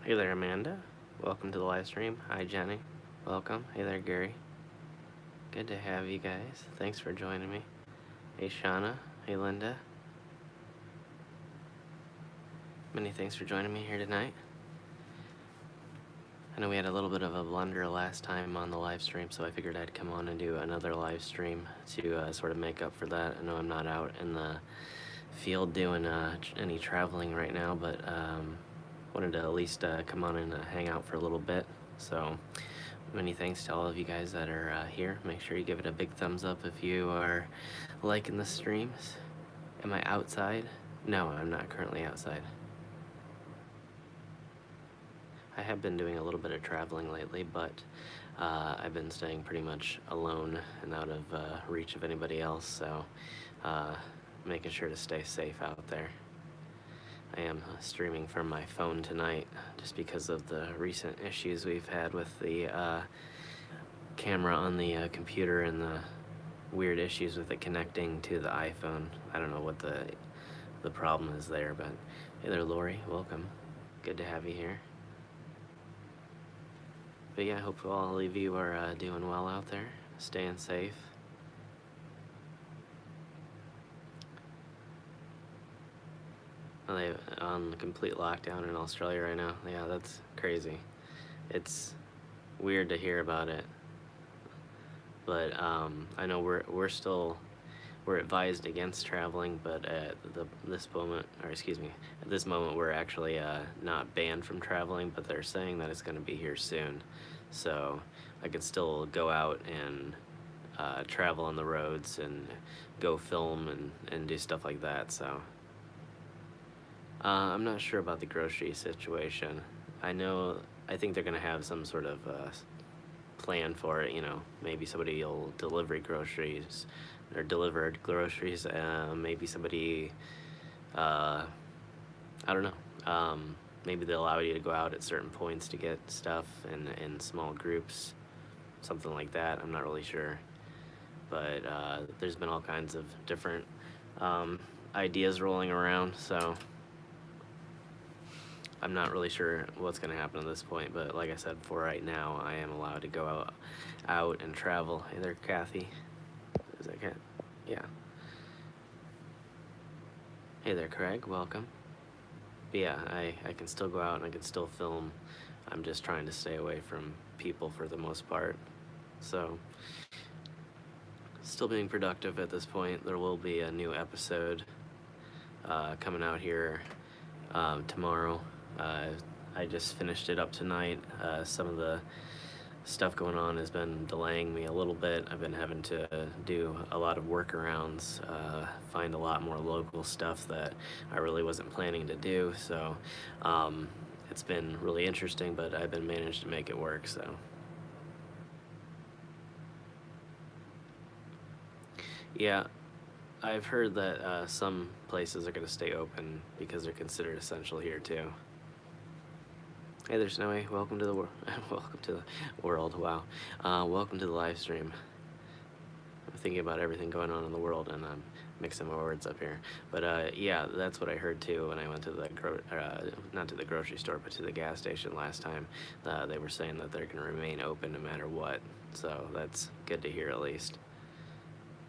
Hey there, Amanda. Welcome to the live stream. Hi, Jenny. Welcome. Hey there, Gary. Good to have you guys. Thanks for joining me. Hey, Shauna. Hey, Linda. Many thanks for joining me here tonight. I know we had a little bit of a blunder last time on the live stream, so I figured I'd come on and do another live stream to sort of make up for that. I know I'm not out in the field doing any traveling right now, but wanted to at least come on and hang out for a little bit. So many thanks to all of you guys that are here. Make sure you give it a big thumbs up if you are liking the streams. Am I outside? No, I'm not currently outside. I have been doing a little bit of traveling lately, but I've been staying pretty much alone and out of reach of anybody else, so making sure to stay safe out there. I am streaming from my phone tonight just because of the recent issues we've had with the camera on the computer and the weird issues with it connecting to the iPhone. I don't know what the problem is there, but hey there, Lori. Welcome. Good to have you here. But yeah, I hope all of you are doing well out there, staying safe. They're on complete lockdown in Australia right now. Yeah, that's crazy. It's weird to hear about it, but I know we're advised against traveling, but at this moment, at this moment, we're actually not banned from traveling, but they're saying that it's going to be here soon, so I could still go out and travel on the roads and go film and do stuff like that. So I'm not sure about the grocery situation. I think they're going to have some sort of plan for it. Maybe somebody will deliver groceries or delivered groceries. Maybe somebody, I don't know. Maybe they'll allow you to go out at certain points to get stuff in small groups, something like that. I'm not really sure, but there's been all kinds of different ideas rolling around, so I'm not really sure what's going to happen at this point, but like I said, for right now, I am allowed to go out and travel. Hey there, Kathy. Is that Kat? Yeah. Hey there, Craig. Welcome. But yeah, I can still go out and I can still film. I'm just trying to stay away from people for the most part. So, still being productive at this point. There will be a new episode coming out here tomorrow. I just finished it up tonight. Some of the stuff going on has been delaying me a little bit. I've been having to do a lot of workarounds, find a lot more local stuff that I really wasn't planning to do. So it's been really interesting, but I've been managed to make it work. So yeah, I've heard that some places are going to stay open because they're considered essential here too. Hey there, Snowy. Welcome to the welcome to the world. Wow. Welcome to the live stream. I'm thinking about everything going on in the world, and I'm mixing my words up here. But yeah, that's what I heard too when I went to the not to the grocery store, but to the gas station last time. They were saying that they're going to remain open no matter what. So that's good to hear, at least.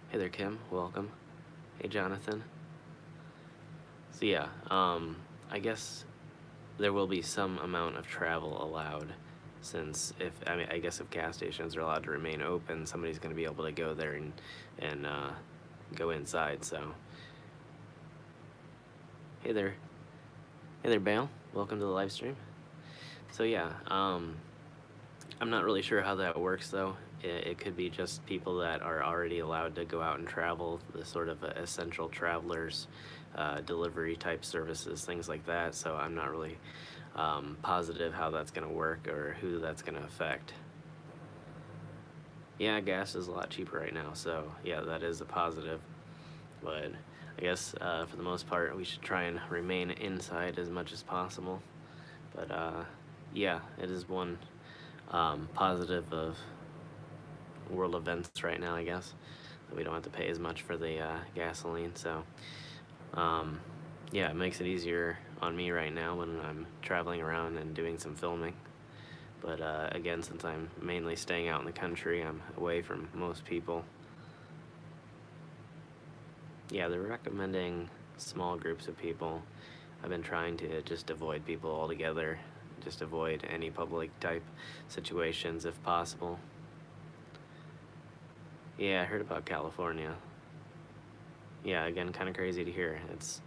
Hey there, Kim. Welcome. Hey, Jonathan. So yeah, I guess there will be some amount of travel allowed, since I guess if gas stations are allowed to remain open, somebody's going to be able to go there and go inside. So hey there, Bale. Welcome to the live stream. So yeah, I'm not really sure how that works though. It could be just people that are already allowed to go out and travel, the sort of essential travelers, delivery type services, things like that. So I'm not really positive how that's going to work or who that's going to affect. Yeah, gas is a lot cheaper right now, so yeah, that is a positive. But I guess for the most part, we should try and remain inside as much as possible. But yeah, it is one positive of world events right now, I guess, that we don't have to pay as much for the gasoline. So yeah, it makes it easier on me right now when I'm traveling around and doing some filming. But again, since I'm mainly staying out in the country, I'm away from most people. Yeah, they're recommending small groups of people. I've been trying to just avoid people altogether, just avoid any public type situations if possible. Yeah, I heard about California. Yeah, again, kind of crazy to hear. It's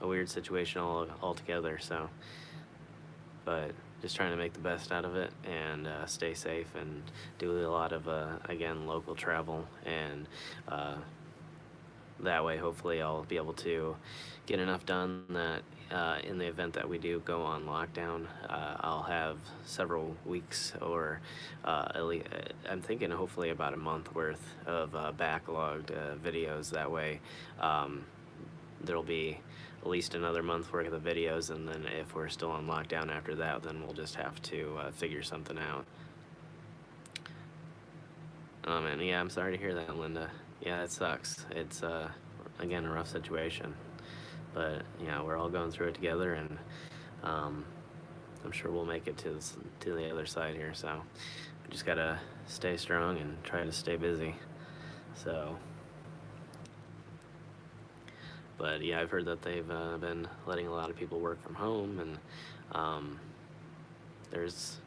a weird situation altogether, so. But just trying to make the best out of it and stay safe and do a lot of, again, local travel. And that way, hopefully, I'll be able to get enough done that in the event that we do go on lockdown, I'll have several weeks or at least, I'm thinking hopefully about a month worth of backlogged videos. That way, there'll be at least another month worth of videos, and then if we're still on lockdown after that, then we'll just have to figure something out. Oh man, yeah, I'm sorry to hear that, Linda. Yeah, it sucks. It's again a rough situation, but yeah, we're all going through it together, and I'm sure we'll make it to the other side here. So we just gotta stay strong and try to stay busy. So, but yeah, I've heard that they've been letting a lot of people work from home, and there's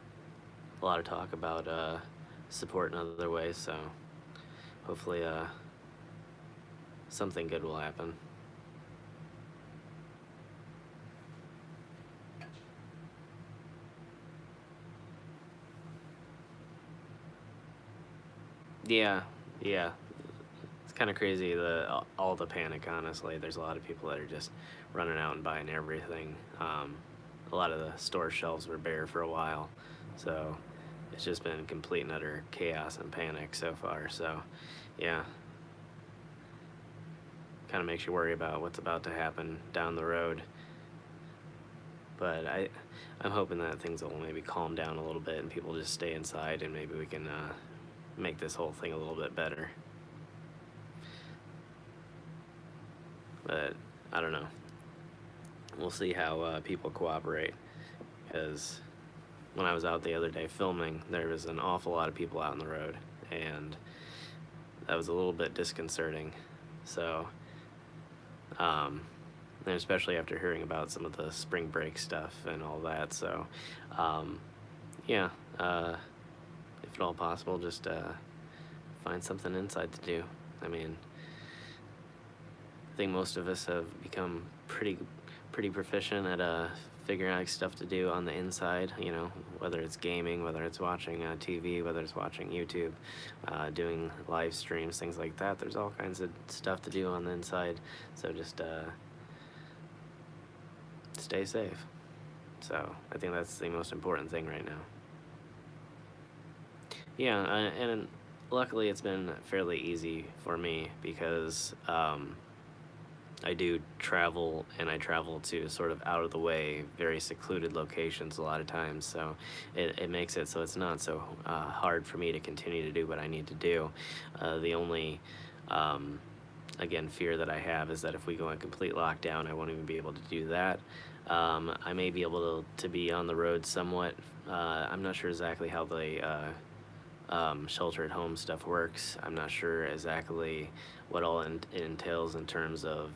a lot of talk about support in other ways. So hopefully something good will happen. Yeah, yeah. It's kind of crazy, all the panic, honestly. There's a lot of people that are just running out and buying everything. A lot of the store shelves were bare for a while, so it's just been complete and utter chaos and panic so far. So, yeah, kind of makes you worry about what's about to happen down the road. But I'm hoping that things will maybe calm down a little bit and people just stay inside, and maybe we can make this whole thing a little bit better. But I don't know. We'll see how people cooperate, because when I was out the other day filming, there was an awful lot of people out on the road, and that was a little bit disconcerting. So, and especially after hearing about some of the spring break stuff and all that. So, yeah, if at all possible, just find something inside to do. I mean, I think most of us have become pretty proficient at figuring out stuff to do on the inside, you know, whether it's gaming, whether it's watching TV, whether it's watching YouTube, doing live streams, things like that. There's all kinds of stuff to do on the inside, so just stay safe. So I think that's the most important thing right now. Yeah, and luckily it's been fairly easy for me, because I do travel, and I travel to sort of out of the way, very secluded locations a lot of times, so it makes it so it's not so hard for me to continue to do what I need to do. The only, again, fear that I have is that if we go in complete lockdown, I won't even be able to do that. I may be able to be on the road somewhat. I'm not sure exactly how the shelter at home stuff works. I'm not sure exactly what all it entails in terms of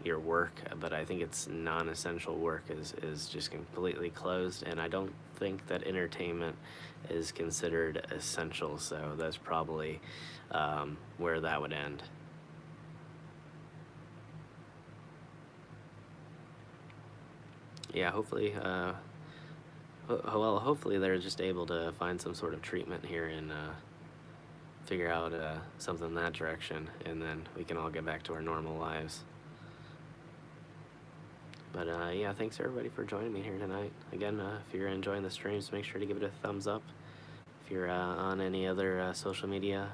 your work, but I think it's non-essential work is just completely closed, and I don't think that entertainment is considered essential, so that's probably where that would end. Yeah, hopefully well, hopefully they're just able to find some sort of treatment here and figure out something in that direction, and then we can all get back to our normal lives. But yeah, thanks everybody for joining me here tonight. Again, if you're enjoying the streams, make sure to give it a thumbs up. If you're on any other social media,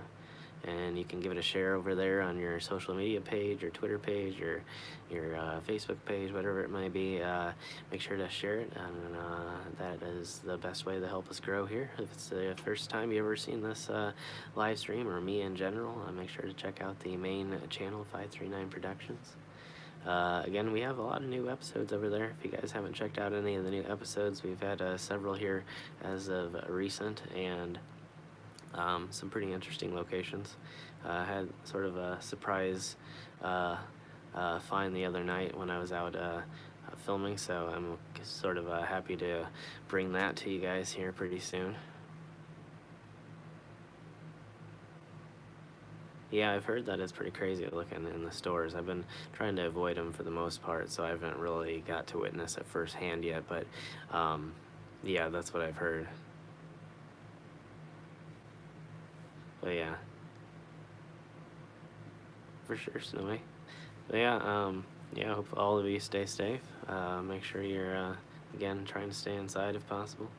and you can give it a share over there on your social media page, or Twitter page, or your Facebook page, whatever it might be. Make sure to share it, and that is the best way to help us grow here. If it's the first time you've ever seen this live stream, or me in general, make sure to check out the main channel, 539 Productions. Again, we have a lot of new episodes over there. If you guys haven't checked out any of the new episodes, we've had several here as of recent, and some pretty interesting locations. Had sort of a surprise find the other night when I was out filming, so I'm sort of happy to bring that to you guys here pretty soon. Yeah, I've heard that it's pretty crazy looking in the stores. I've been trying to avoid them for the most part, so I haven't really got to witness it firsthand yet, but yeah, that's what I've heard. But yeah, for sure, Snowy. But yeah, yeah, hope all of you stay safe. Make sure you're, again, trying to stay inside if possible.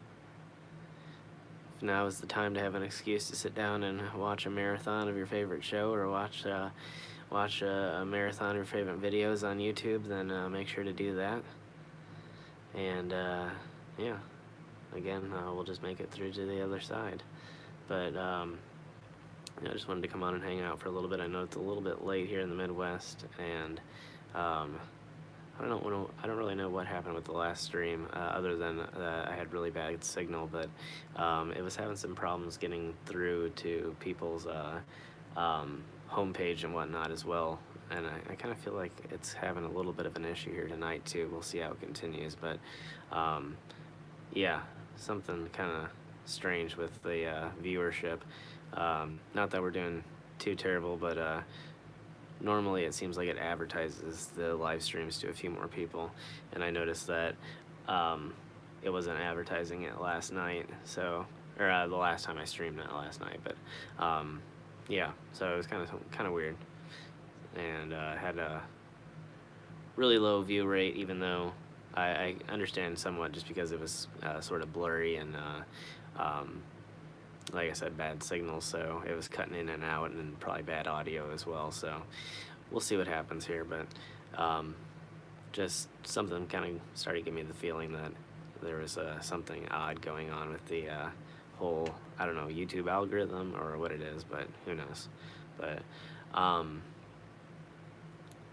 If now is the time to have an excuse to sit down and watch a marathon of your favorite show, or watch a marathon of your favorite videos on YouTube, then make sure to do that. And yeah, again, we'll just make it through to the other side. But I just wanted to come on and hang out for a little bit. I know it's a little bit late here in the Midwest, and I don't really know what happened with the last stream, other than I had really bad signal, but it was having some problems getting through to people's homepage and whatnot as well. And I kind of feel like it's having a little bit of an issue here tonight too. We'll see how it continues, but yeah, something kind of strange with the viewership. Not that we're doing too terrible, but normally it seems like it advertises the live streams to a few more people, and I noticed that it wasn't advertising it last night, so, or the last time I streamed, not last night, but yeah, so it was kind of weird, and had a really low view rate, even though I understand somewhat just because it was sort of blurry and like I said, bad signals, so it was cutting in and out, and probably bad audio as well, so we'll see what happens here, but just something kind of started giving me the feeling that there was something odd going on with the whole, I don't know, YouTube algorithm or what it is, but who knows. But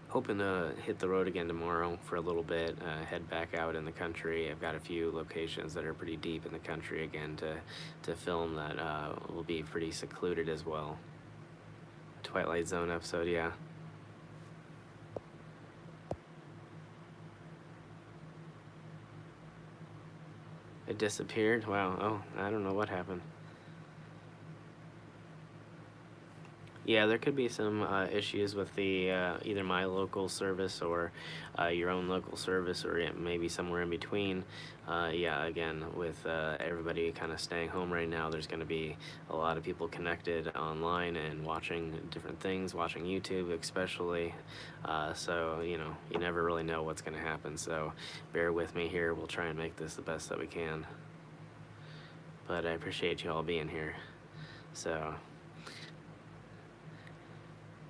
hoping to hit the road again tomorrow for a little bit, head back out in the country. I've got a few locations that are pretty deep in the country again to film that will be pretty secluded as well. Twilight Zone episode, yeah. It disappeared? Wow, oh, I don't know what happened. Yeah, there could be some issues with the either my local service or your own local service, or maybe somewhere in between. Yeah, again, with everybody kind of staying home right now, there's going to be a lot of people connected online and watching different things, watching YouTube especially. So, you know, you never really know what's going to happen. So bear with me here. We'll try and make this the best that we can. But I appreciate you all being here. So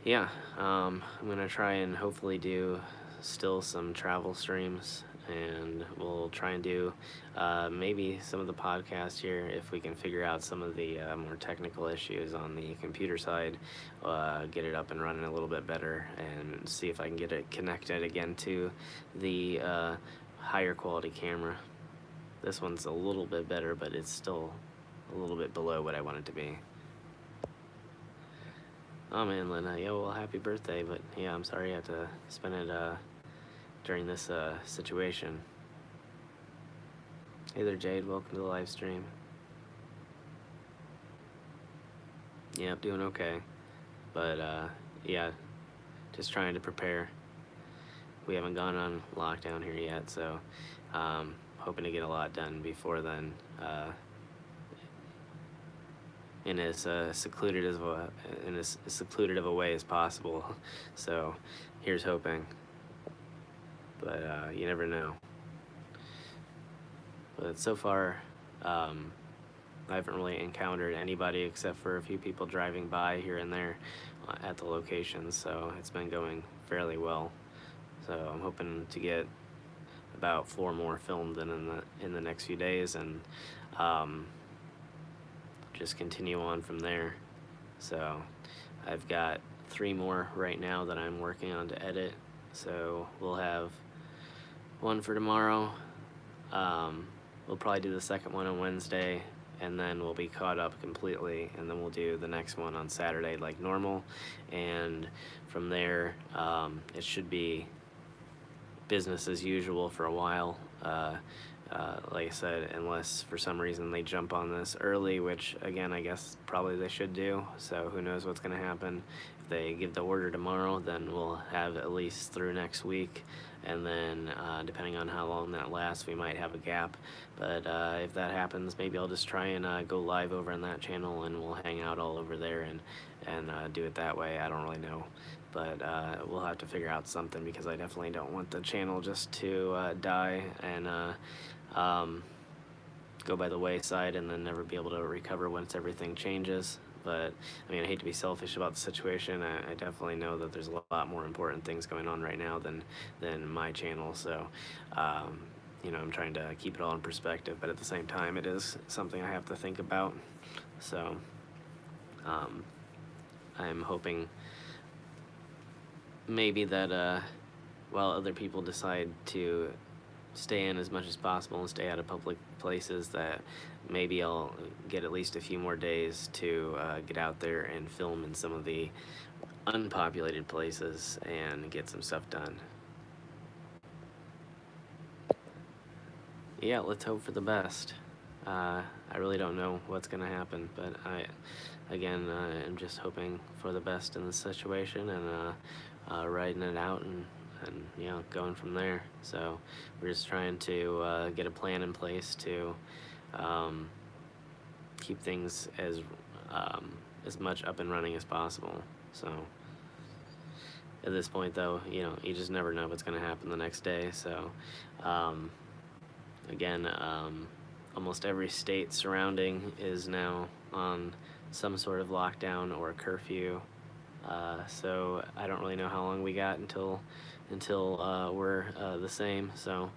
yeah, I'm gonna try and hopefully do still some travel streams, and we'll try and do maybe some of the podcast here if we can figure out some of the more technical issues on the computer side, get it up and running a little bit better, and see if I can get it connected again to the higher quality camera. This one's a little bit better, but it's still a little bit below what I want it to be. Oh man, Lena, yeah, well, happy birthday, but yeah, I'm sorry you had to spend it during this situation. Hey there, Jade, welcome to the live stream. Yep, doing okay, but yeah, just trying to prepare. We haven't gone on lockdown here yet, so hoping to get a lot done before then. In as secluded of a way as possible. So here's hoping, but you never know. But so far, I haven't really encountered anybody except for a few people driving by here and there at the locations. So it's been going fairly well. So I'm hoping to get about 4 more filmed in the next few days, and just continue on from there. So I've got 3 more right now that I'm working on to edit, So we'll have one for tomorrow. We'll probably do the second one on Wednesday, and then we'll be caught up completely, and then we'll do the next one on Saturday like normal. And from there, it should be business as usual for a while. Like I said, unless for some reason they jump on this early, which again, I guess probably they should do. So who knows what's going to happen. If they give the order tomorrow, then we'll have at least through next week. And then depending on how long that lasts, we might have a gap. But if that happens, maybe I'll just try and go live over on that channel, and we'll hang out all over there and do it that way. I don't really know. But we'll have to figure out something, because I definitely don't want the channel just to die and go by the wayside and then never be able to recover once everything changes. But I mean, I hate to be selfish about the situation. I definitely know that there's a lot more important things going on right now than my channel. So you know, I'm trying to keep it all in perspective, but at the same time, it is something I have to think about. So I'm hoping maybe that while other people decide to stay in as much as possible and stay out of public places, that maybe I'll get at least a few more days to get out there and film in some of the unpopulated places and get some stuff done. Yeah, let's hope for the best. I really don't know what's gonna happen, but again, I'm just hoping for the best in this situation, and riding it out, and you know, going from there. So we're just trying to get a plan in place to keep things as much up and running as possible. So at this point, though, you know, you just never know what's going to happen the next day. So again, almost every state surrounding is now on some sort of lockdown or curfew. So I don't really know how long we got until we're the same. So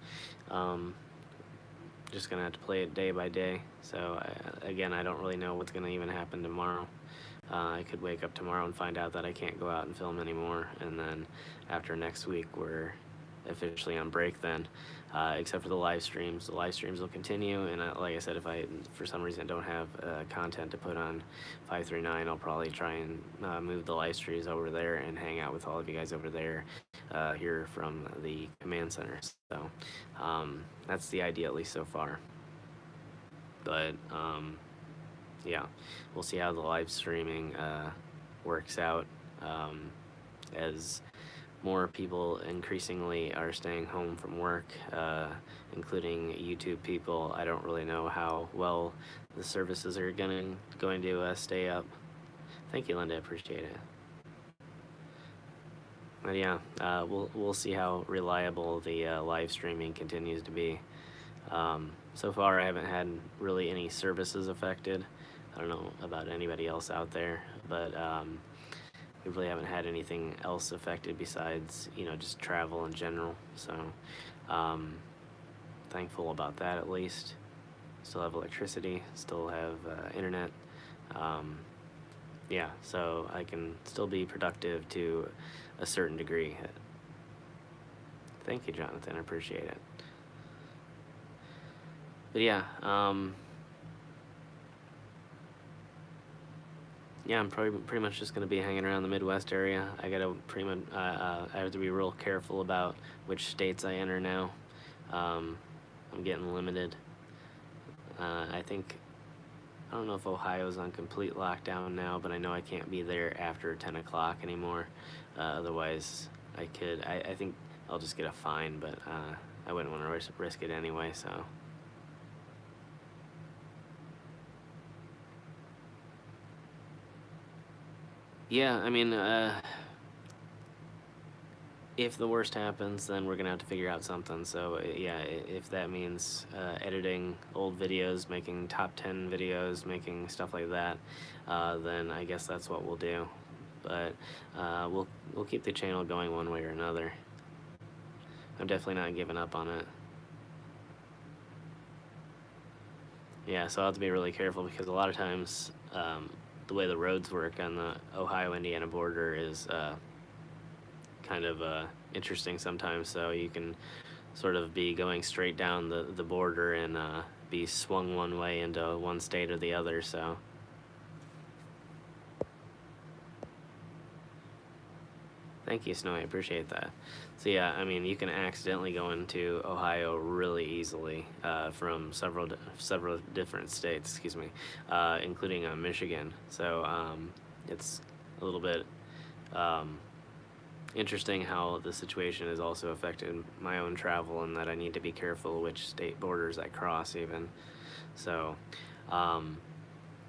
just gonna have to play it day by day. So again, I don't really know what's gonna even happen tomorrow. I could wake up tomorrow and find out that I can't go out and film anymore, and then after next week we're officially on break then, except for the live streams. The live streams will continue, and like I said, if I for some reason don't have content to put on 539, I'll probably try and move the live streams over there and hang out with all of you guys over there, here from the command center. So that's the idea, at least so far. But yeah, we'll see how the live streaming works out as more people increasingly are staying home from work, including YouTube people. I don't really know how well the services are going to stay up. Thank you, Linda. I appreciate it. But yeah, we'll see how reliable the live streaming continues to be. So far, I haven't had really any services affected. I don't know about anybody else out there, but we really haven't had anything else affected besides, you know, just travel in general. So thankful about that, at least. Still have electricity, still have internet. Yeah, so I can still be productive to a certain degree. Thank you, Jonathan. I appreciate it. But yeah, yeah, I'm probably pretty much just gonna be hanging around the Midwest area. I gotta pretty much, I have to be real careful about which states I enter now. I'm getting limited. I think, I don't know if Ohio's on complete lockdown now, but I know I can't be there after 10 o'clock anymore. Otherwise, I could. I think I'll just get a fine, but I wouldn't want to risk it anyway. So. Yeah, I mean, if the worst happens, then we're gonna have to figure out something. So yeah, if that means editing old videos, making top 10 videos, making stuff like that, then I guess that's what we'll do. But we'll keep the channel going one way or another. I'm definitely not giving up on it. Yeah, so I'll have to be really careful, because a lot of times the way the roads work on the Ohio-Indiana border is kind of interesting sometimes. So you can sort of be going straight down the border and be swung one way into one state or the other. So thank you, Snowy. I appreciate that. So yeah, I mean, you can accidentally go into Ohio really easily from several different states. Excuse me, including Michigan. So it's a little bit interesting how the situation has also affected my own travel, and that I need to be careful which state borders I cross even. So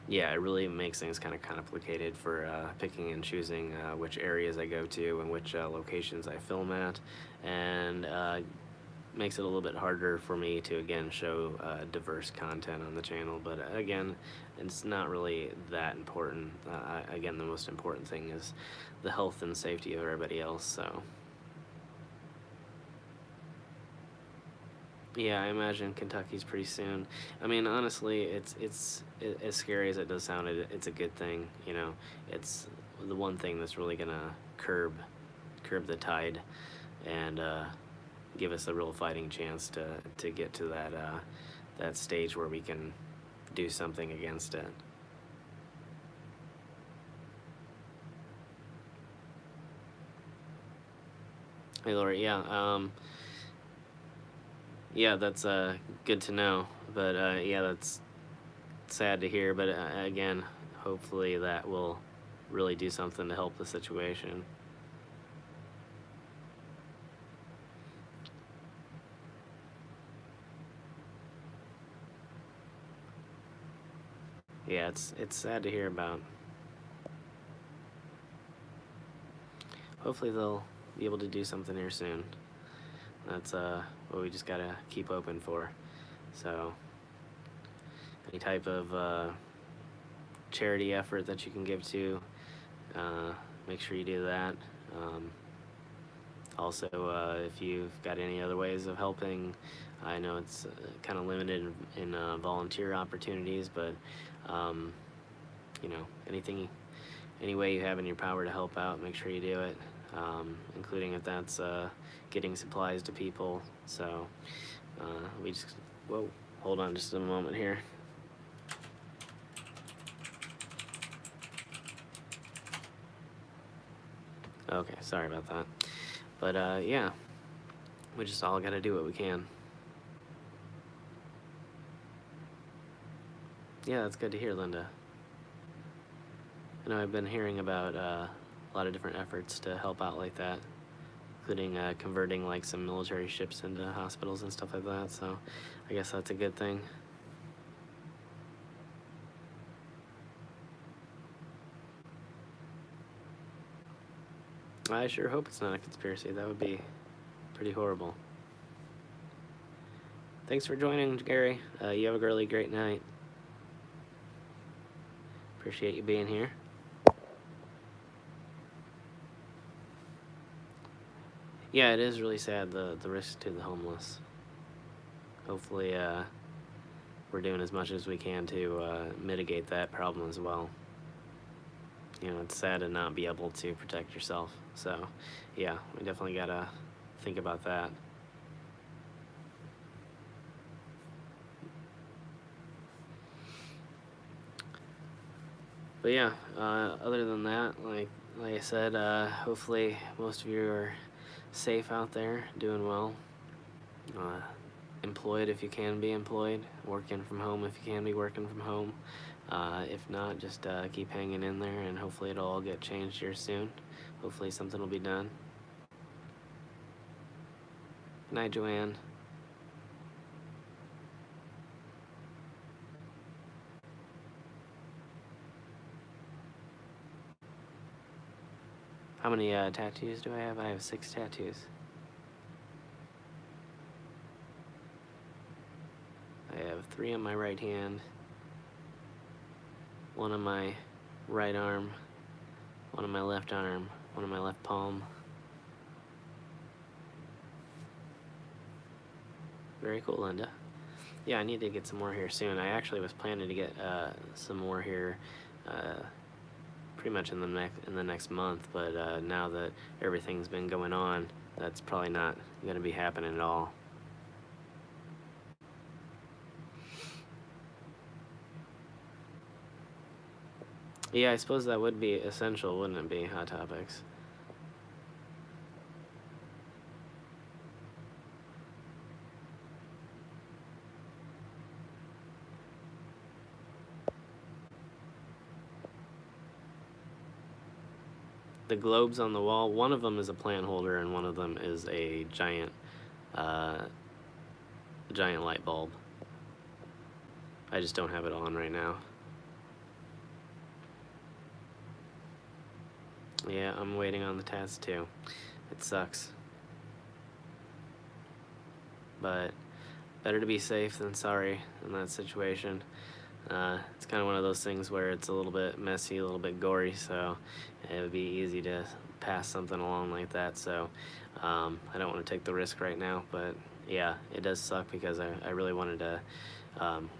yeah, it really makes things kind of complicated for picking and choosing which areas I go to and which locations I film at, and makes it a little bit harder for me to again show diverse content on the channel. But again, it's not really that important. Again, the most important thing is the health and safety of everybody else. So yeah, I imagine Kentucky's pretty soon. I mean, honestly, it's as scary as it does sound. It's a good thing, you know. It's the one thing that's really gonna curb the tide, and give us a real fighting chance to get to that stage where we can do something against it. Hey, Lori. Yeah, that's good to know. But yeah, that's sad to hear. But again, hopefully that will really do something to help the situation. Yeah, it's sad to hear about. Hopefully they'll be able to do something here soon. That's what we just gotta keep open for. So any type of charity effort that you can give to, make sure you do that. Also, if you've got any other ways of helping, I know it's kind of limited in volunteer opportunities, but you know, any way you have in your power to help out, make sure you do it, including if that's getting supplies to people. So we just, whoa, hold on just a moment here. Okay, sorry about that. But yeah, we just all gotta do what we can. Yeah, that's good to hear, Linda. I know I've been hearing about a lot of different efforts to help out like that, including converting like some military ships into hospitals and stuff like that. So I guess that's a good thing. I sure hope it's not a conspiracy. That would be pretty horrible. Thanks for joining, Gary. You have a really great night. Appreciate you being here. Yeah, it is really sad, the risk to the homeless. Hopefully, we're doing as much as we can to mitigate that problem as well. You know, it's sad to not be able to protect yourself. So, yeah, we definitely gotta think about that. But yeah, other than that, like I said, hopefully most of you are safe out there, doing well. Employed if you can be employed, working from home if you can be working from home. If not, just keep hanging in there, and hopefully it'll all get changed here soon. Hopefully something will be done. Good night, Joanne. How many tattoos do I have? I have 6 tattoos. I have 3 on my right hand, 1 on my right arm, 1 on my left arm, 1 on my left palm. Very cool, Linda. Yeah, I need to get some more here soon. I actually was planning to get some more here pretty much in the next month, but now that everything's been going on, that's probably not going to be happening at all. Yeah, I suppose that would be essential, wouldn't it be? Hot Topics. The globes on the wall, one of them is a plant holder and one of them is a uh, giant light bulb. I just don't have it on right now. Yeah, I'm waiting on the tats too. It sucks. But better to be safe than sorry in that situation. It's kind of one of those things where it's a little bit messy, a little bit gory, so it would be easy to pass something along like that. So I don't want to take the risk right now, but yeah, it does suck because I really wanted to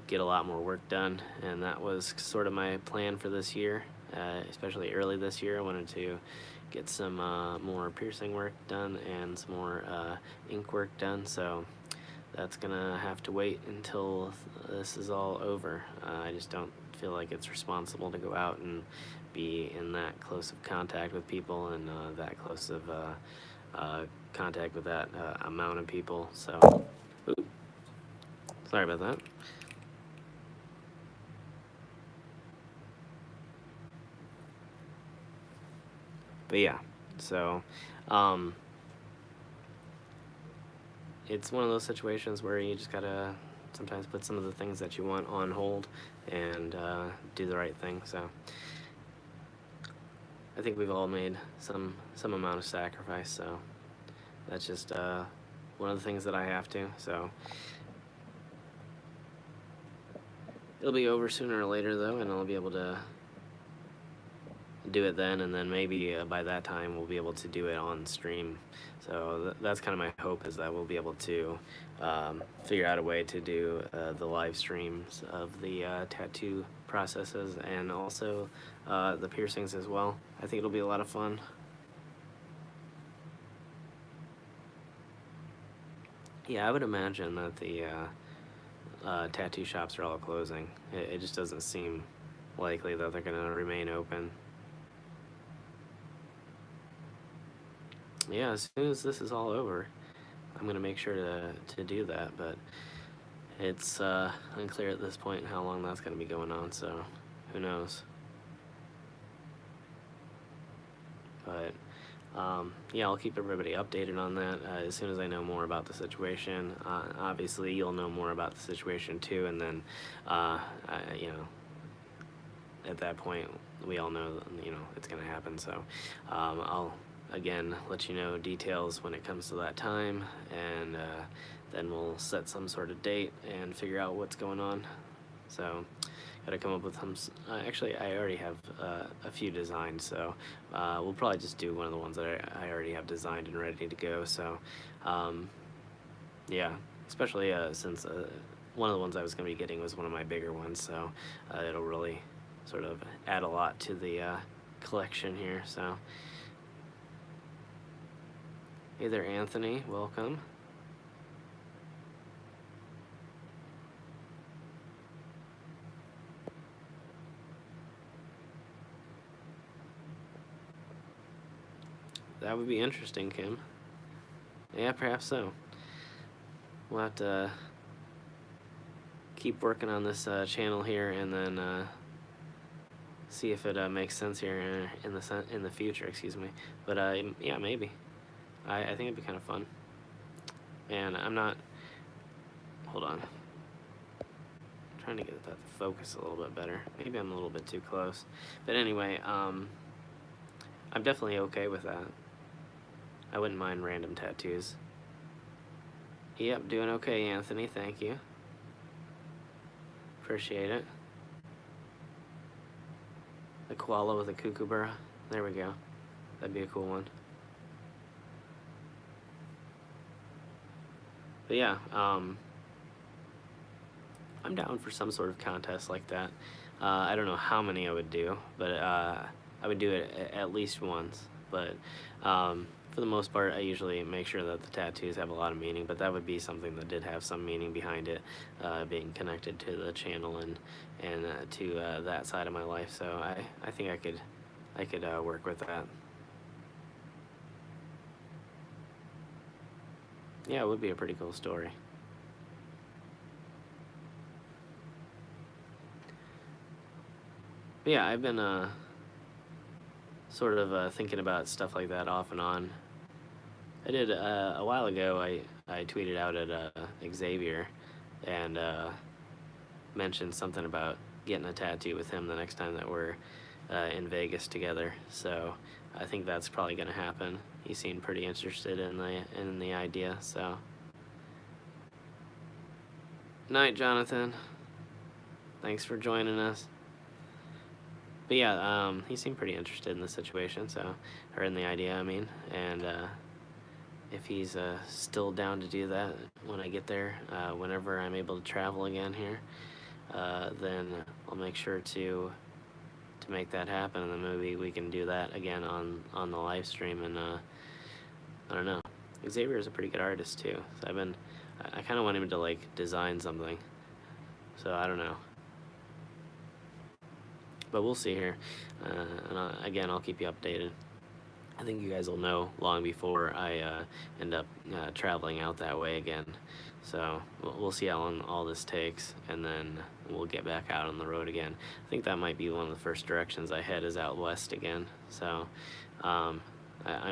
get a lot more work done, and that was sort of my plan for this year, especially early this year. I wanted to get some more piercing work done and some more ink work done, so that's gonna have to wait until this is all over. I just don't feel like it's responsible to go out and be in that close of contact with people and that close of contact with that amount of people. So, ooh, sorry about that. But yeah, so it's one of those situations where you just gotta sometimes put some of the things that you want on hold and do the right thing. So I think we've all made some amount of sacrifice. So that's just one of the things that I have to. So it'll be over sooner or later though, and I'll be able to do it then, and then maybe by that time we'll be able to do it on stream. So that's kind of my hope, is that we'll be able to figure out a way to do the live streams of the tattoo processes and also the piercings as well. I think it'll be a lot of fun. Yeah, I would imagine that the tattoo shops are all closing. It just doesn't seem likely that they're going to remain open. Yeah, as soon as this is all over, I'm going to make sure to do that, but it's unclear at this point how long that's going to be going on, so who knows. But yeah, I'll keep everybody updated on that as soon as I know more about the situation. Obviously, you'll know more about the situation too, and then, you know, at that point, we all know, you know, it's going to happen. So I'll, again, let you know details when it comes to that time, and then we'll set some sort of date and figure out what's going on. So gotta come up with some, actually I already have a few designed, so we'll probably just do one of the ones that I already have designed and ready to go. So yeah, especially since one of the ones I was going to be getting was one of my bigger ones, so it'll really sort of add a lot to the collection here. So hey there, Anthony, welcome. That would be interesting, Kim. Yeah, perhaps so. We'll have to keep working on this channel here, and then see if it makes sense here in the future. Excuse me. But yeah, maybe. I think it'd be kind of fun. And I'm not. Hold on. I'm trying to get that to focus a little bit better. Maybe I'm a little bit too close. But anyway, I'm definitely okay with that. I wouldn't mind random tattoos. Yep, doing okay, Anthony. Thank you. Appreciate it. A koala with a kookaburra. There we go. That'd be a cool one. But yeah, I'm down for some sort of contest like that. I don't know how many I would do, but I would do it at least once. But for the most part, I usually make sure that the tattoos have a lot of meaning, but that would be something that did have some meaning behind it, being connected to the channel and to that side of my life. So I think I could work with that. Yeah, it would be a pretty cool story. But yeah, I've been sort of thinking about stuff like that off and on. I did a while ago. I tweeted out at Xavier and mentioned something about getting a tattoo with him the next time that we're in Vegas together. So I think that's probably going to happen. He seemed pretty interested in the idea. So night, Jonathan. Thanks for joining us. But yeah, he seemed pretty interested in the situation, or in the idea, I mean, and if he's still down to do that when I get there, whenever I'm able to travel again here, then I'll make sure to make that happen, and then maybe we can do that again on the live stream. And I don't know, Xavier is a pretty good artist too, so I kind of want him to like design something, so I don't know. But we'll see here, and again, I'll keep you updated. I think you guys will know long before I end up traveling out that way again. So we'll see how long all this takes, and then we'll get back out on the road again. I think that might be one of the first directions I head, is out west again. So I'm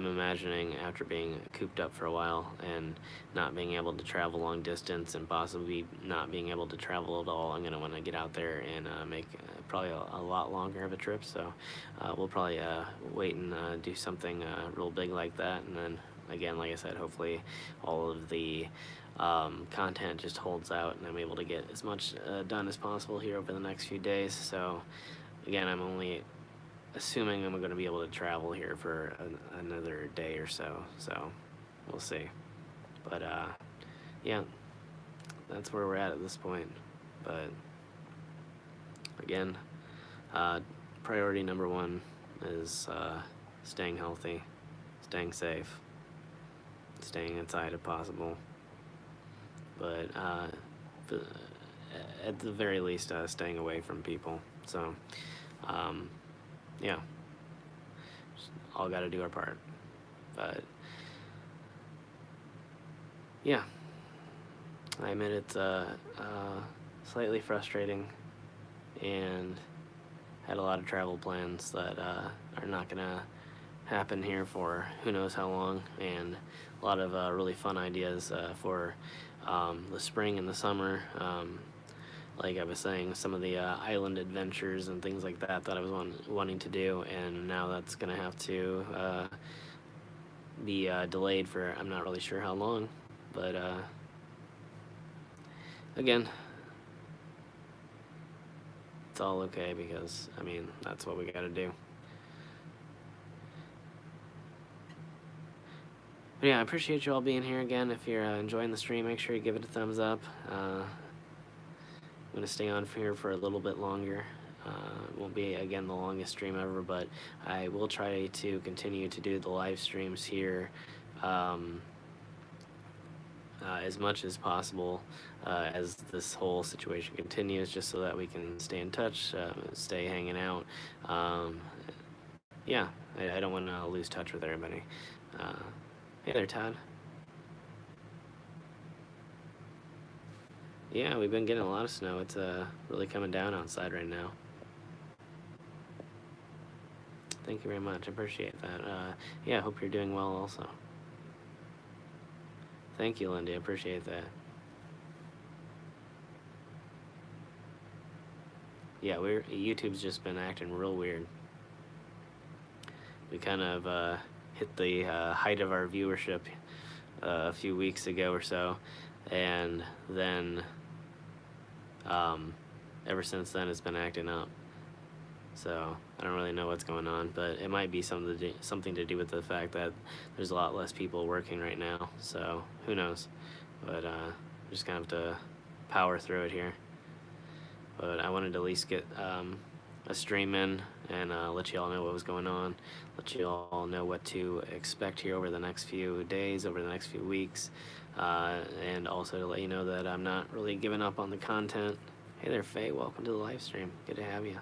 imagining, after being cooped up for a while and not being able to travel long distance and possibly not being able to travel at all, I'm going to want to get out there and make probably a lot longer of a trip. So we'll probably wait and do something real big like that. And then, again, like I said, hopefully all of the content just holds out and I'm able to get as much done as possible here over the next few days. So, again, I'm only assuming I'm going to be able to travel here for another day or so, we'll see. But yeah, that's where we're at this point. But again, priority number one is staying healthy, staying safe, staying inside if possible, but at the very least staying away from people. So yeah, just all got to do our part. But yeah, I admit it's slightly frustrating, and had a lot of travel plans that are not gonna happen here for who knows how long, and a lot of really fun ideas for the spring and the summer. Like I was saying, some of the island adventures and things like that I was wanting to do, and now that's going to have to be delayed for I'm not really sure how long. But again, it's all okay, because, I mean, that's what we got to do. But yeah, I appreciate you all being here again. If you're enjoying the stream, make sure you give it a thumbs up. I'm going to stay on here for a little bit longer. It won't be, again, the longest stream ever, but I will try to continue to do the live streams here as much as possible as this whole situation continues, just so that we can stay in touch, stay hanging out. Yeah, I don't want to lose touch with everybody. Hey there, Todd. Yeah, we've been getting a lot of snow. It's really coming down outside right now. Thank you very much. I appreciate that. Yeah, I hope you're doing well also. Thank you, Lindy. I appreciate that. Yeah, YouTube's just been acting real weird. We kind of hit the height of our viewership a few weeks ago or so, and then ever since then it's been acting up. So I don't really know what's going on, but it might be something to do with the fact that there's a lot less people working right now. So who knows? But just gonna have to power through it here. But I wanted to at least get a stream in and let you all know what was going on, let you all know what to expect here over the next few days, over the next few weeks, and also to let you know that I'm not really giving up on the content. Hey there, Faye. Welcome to the live stream. Good to have you.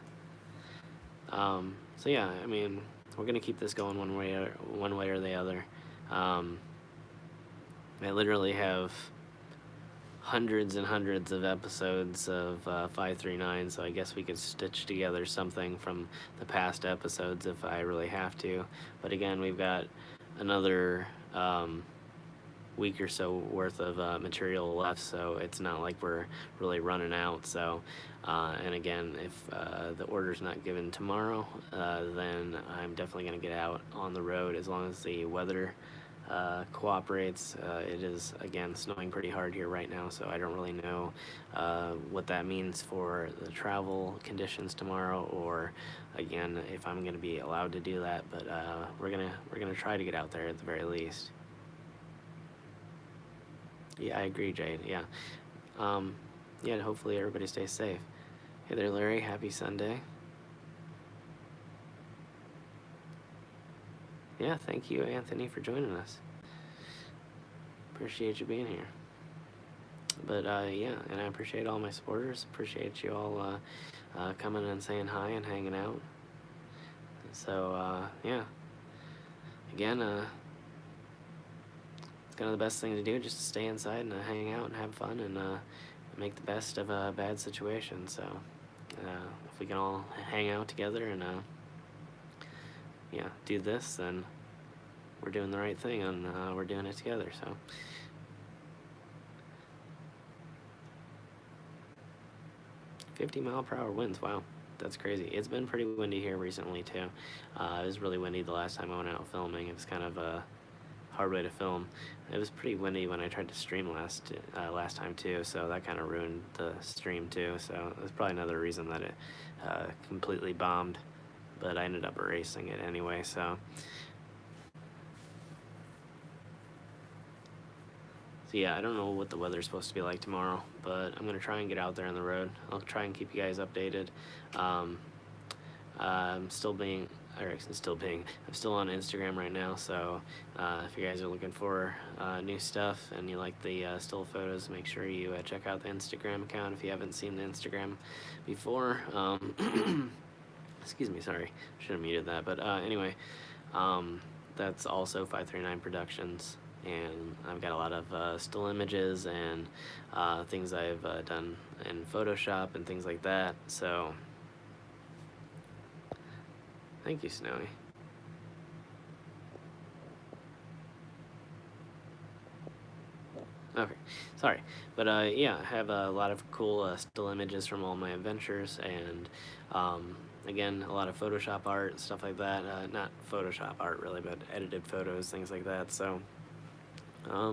So yeah, I mean, we're gonna keep this going one way or the other. I literally have hundreds and hundreds of episodes of 539, so I guess we could stitch together something from the past episodes if I really have to. But again, we've got another week or so worth of material left, so it's not like we're really running out. So and again, if the order's not given tomorrow, then I'm definitely going to get out on the road as long as the weather cooperates. It is, again, snowing pretty hard here right now, so I don't really know what that means for the travel conditions tomorrow, or again, if I'm going to be allowed to do that. But we're gonna try to get out there at the very least. Yeah, I agree, Jade. Yeah. Yeah, hopefully everybody stays safe. Hey there, Larry. Happy Sunday. Yeah, thank you, Anthony, for joining us. Appreciate you being here. But yeah, and I appreciate all my supporters. Appreciate you all coming and saying hi and hanging out. So yeah, again, it's kind of the best thing to do, just to stay inside and hang out and have fun and make the best of a bad situation. So if we can all hang out together and yeah, do this, then we're doing the right thing, and we're doing it together. So 50-mile-per-hour winds, wow, that's crazy. It's been pretty windy here recently too. It was really windy the last time I went out filming. It was kind of a hard way to film. It was pretty windy when I tried to stream last time too, so that kind of ruined the stream too. So that's probably another reason that it completely bombed, but I ended up erasing it anyway. So yeah, I don't know what the weather's supposed to be like tomorrow, but I'm gonna try and get out there on the road. I'll try and keep you guys updated. I'm still on Instagram right now, so if you guys are looking for new stuff and you like the still photos, make sure you check out the Instagram account if you haven't seen the Instagram before. Excuse me, sorry, should have muted that. But anyway, that's also 539 Productions, and I've got a lot of still images and things I've done in Photoshop and things like that. So thank you, Snowy. Okay, sorry, but yeah, I have a lot of cool still images from all my adventures, and again, a lot of Photoshop art, stuff like that. Not Photoshop art really, but edited photos, things like that. So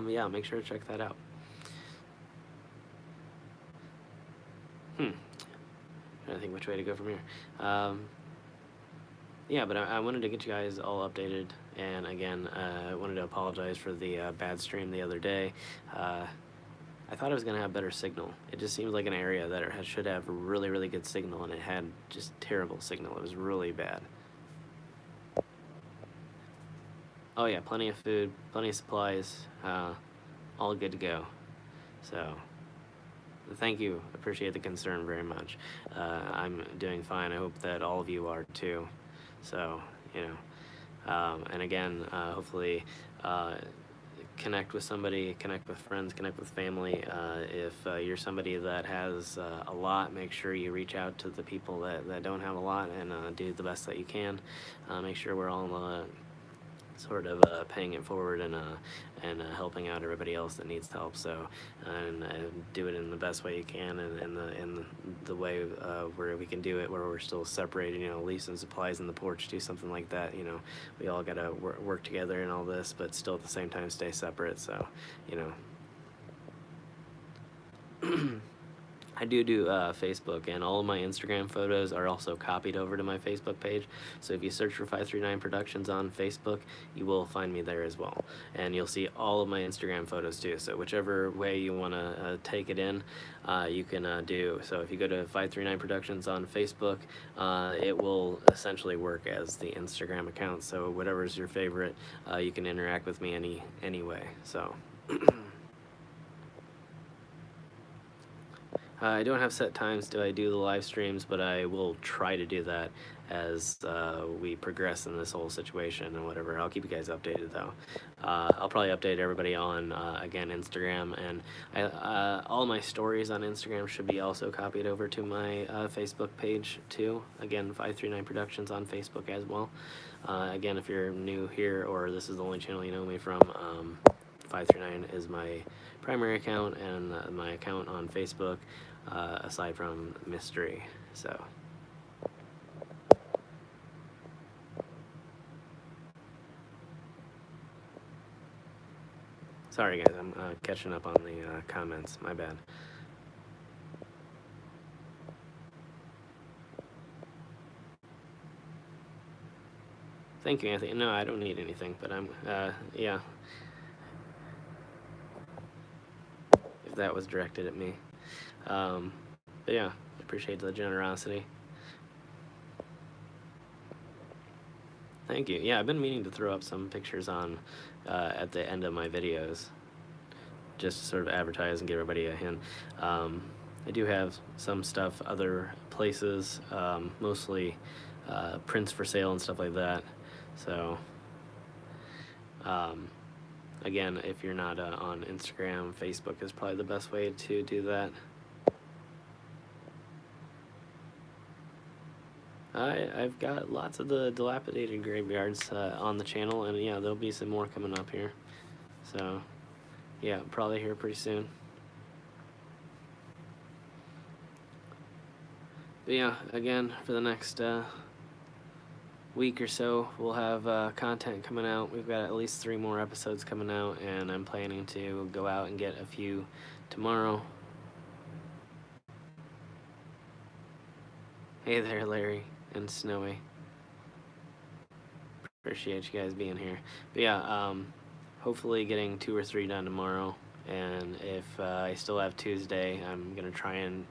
yeah, make sure to check that out. Trying to think which way to go from here. Yeah, but I wanted to get you guys all updated, and again, I wanted to apologize for the bad stream the other day. I thought it was going to have better signal. It just seems like an area that should have really, really good signal, and it had just terrible signal. It was really bad. Oh yeah, plenty of food, plenty of supplies, all good to go. So thank you. Appreciate the concern very much. I'm doing fine. I hope that all of you are too. So, you know, and again, hopefully connect with somebody, connect with friends, connect with family. If you're somebody that has a lot, make sure you reach out to the people that don't have a lot, and do the best that you can. Make sure we're all sort of paying it forward and helping out everybody else that needs help. So and do it in the best way you can, and in the way where we can do it, where we're still separated. You know, leave some supplies in the porch, do something like that. You know, we all gotta work together in all this, but still at the same time stay separate. So, you know. I do Facebook, and all of my Instagram photos are also copied over to my Facebook page. So if you search for 539 Productions on Facebook, you will find me there as well. And you'll see all of my Instagram photos too. So whichever way you want to take it in, you can do. So if you go to 539 Productions on Facebook, it will essentially work as the Instagram account. So whatever's your favorite, you can interact with me any way. So. I don't have set times do I do the live streams, but I will try to do that as we progress in this whole situation and whatever. I'll keep you guys updated though. I'll probably update everybody on, again, Instagram, and all my stories on Instagram should be also copied over to my Facebook page too. Again, 539 Productions on Facebook as well. Again, if you're new here or this is the only channel you know me from, 539 is my primary account and my account on Facebook, aside from Mystery. So sorry guys, I'm catching up on the comments, my bad. Thank you, Anthony. No, I don't need anything, but I'm yeah, if that was directed at me. But yeah, appreciate the generosity. Thank you. Yeah, I've been meaning to throw up some pictures on at the end of my videos, just to sort of advertise and give everybody a hint. I do have some stuff other places, mostly prints for sale and stuff like that. So again, if you're not on Instagram, Facebook is probably the best way to do that. I've got lots of the dilapidated graveyards on the channel, and yeah, there'll be some more coming up here. So yeah, probably here pretty soon. But yeah, again, for the next week or so, we'll have content coming out. We've got at least 3 more episodes coming out, and I'm planning to go out and get a few tomorrow. Hey there, Larry and Snowy. Appreciate you guys being here. But yeah, hopefully getting 2 or 3 done tomorrow, and if I still have Tuesday, I'm gonna try and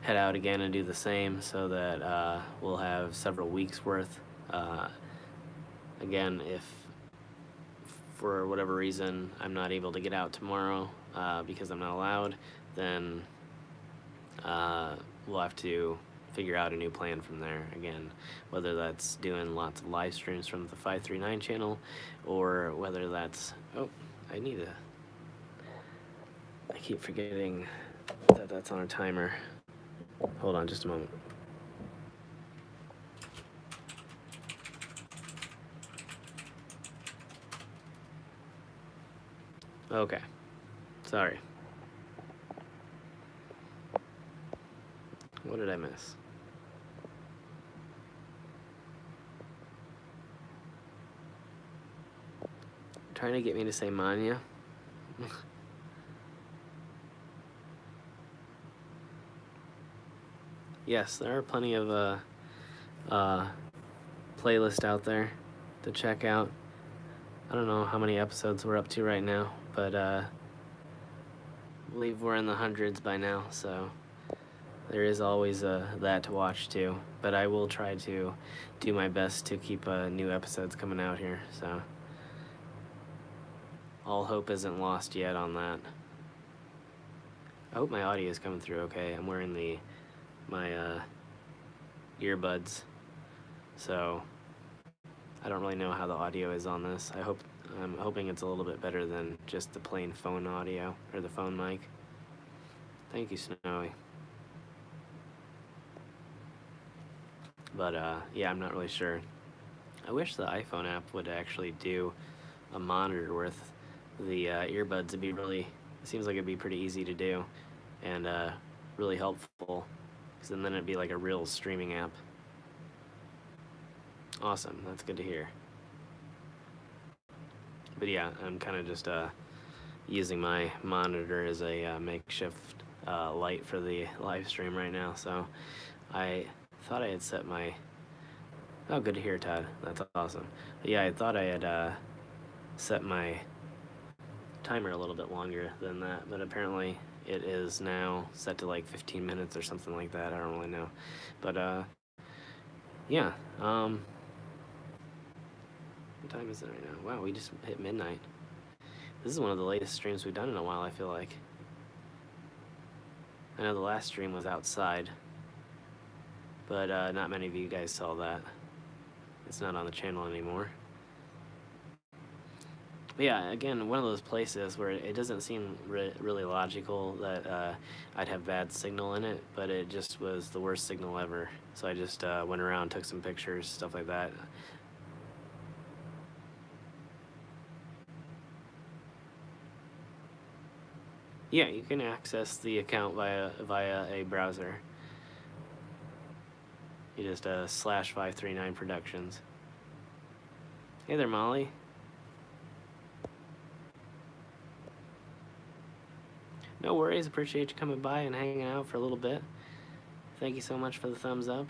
head out again and do the same, so that we'll have several weeks worth. Again, if for whatever reason I'm not able to get out tomorrow because I'm not allowed, then we'll have to figure out a new plan from there. Again, whether that's doing lots of live streams from the 539 channel, or whether that's, oh, I keep forgetting that that's on a timer. Hold on just a moment. Okay, sorry. What did I miss? Trying to get me to say Manya. Yes, there are plenty of playlists out there to check out. I don't know how many episodes we're up to right now, but I believe we're in the hundreds by now, so there is always that to watch too. But I will try to do my best to keep new episodes coming out here, so all hope isn't lost yet on that. I hope my audio is coming through okay. I'm wearing my earbuds, so I don't really know how the audio is on this. I'm hoping it's a little bit better than just the plain phone audio, or the phone mic. Thank you, Snowy. But yeah, I'm not really sure. I wish the iPhone app would actually do a monitor with the earbuds. It seems like it'd be pretty easy to do, and really helpful, because then it'd be like a real streaming app. Awesome, that's good to hear. But yeah, I'm kind of just using my monitor as a makeshift light for the live stream right now, so I thought I had set my... Oh, good to hear, Todd. That's awesome. But yeah, I thought I had set my timer a little bit longer than that, but apparently it is now set to like 15 minutes or something like that. I don't really know. But yeah. What time is it right now? Wow, we just hit midnight. This is one of the latest streams we've done in a while, I feel like. I know the last stream was outside, but not many of you guys saw that. It's not on the channel anymore. But yeah, again, one of those places where it doesn't seem really logical that I'd have bad signal in it, but it just was the worst signal ever. So I just went around, took some pictures, stuff like that. Yeah, you can access the account via a browser. You just /539 Productions. Hey there, Molly. No worries, appreciate you coming by and hanging out for a little bit. Thank you so much for the thumbs up.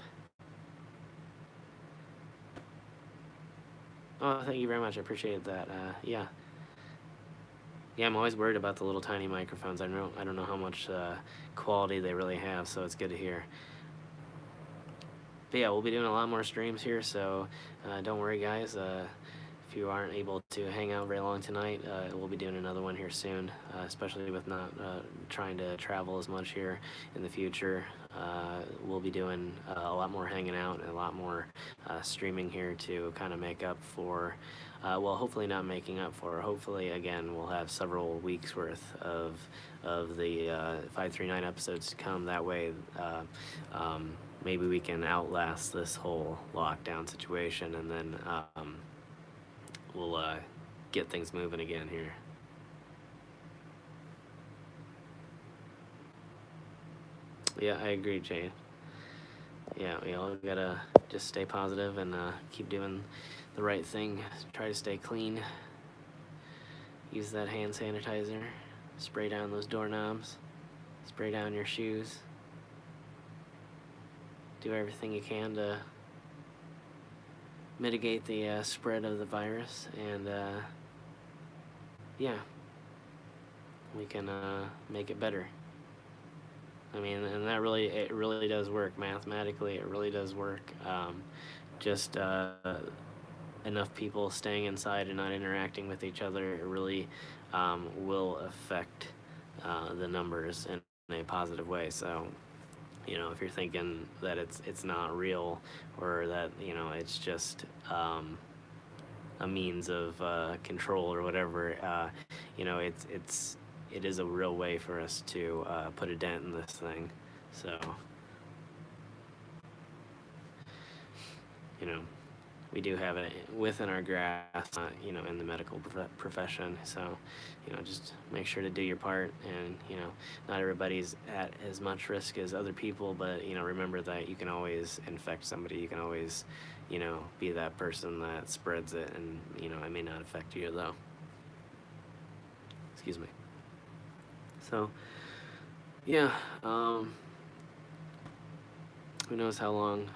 Oh, thank you very much, I appreciate that. Yeah. Yeah, I'm always worried about the little tiny microphones. I don't know how much quality they really have, so it's good to hear. But yeah, we'll be doing a lot more streams here, so don't worry, guys. If you aren't able to hang out very long tonight, we'll be doing another one here soon, especially with not trying to travel as much here in the future. We'll be doing a lot more hanging out and a lot more streaming here to kind of make up for, well, hopefully not making up for, hopefully, again, we'll have several weeks worth of the 539 episodes to come. That way, maybe we can outlast this whole lockdown situation, and then we'll get things moving again here. Yeah, I agree, Jade. Yeah, we all gotta just stay positive and keep doing the right thing. Try to stay clean. Use that hand sanitizer. Spray down those doorknobs. Spray down your shoes. Do everything you can to mitigate the spread of the virus, and yeah, we can make it better. I mean, and that it really does work mathematically. It really does work. Just enough people staying inside and not interacting with each other, it really will affect the numbers in a positive way. So, you know, if you're thinking that it's not real, or that, you know, it's just a means of control or whatever, you know, it is a real way for us to put a dent in this thing. So, you know, we do have it within our grasp, you know, in the medical profession. So, you know, just make sure to do your part. And, you know, not everybody's at as much risk as other people, but, you know, remember that you can always infect somebody. You can always, you know, be that person that spreads it. And, you know, it may not affect you, though. Excuse me. So, yeah, who knows how long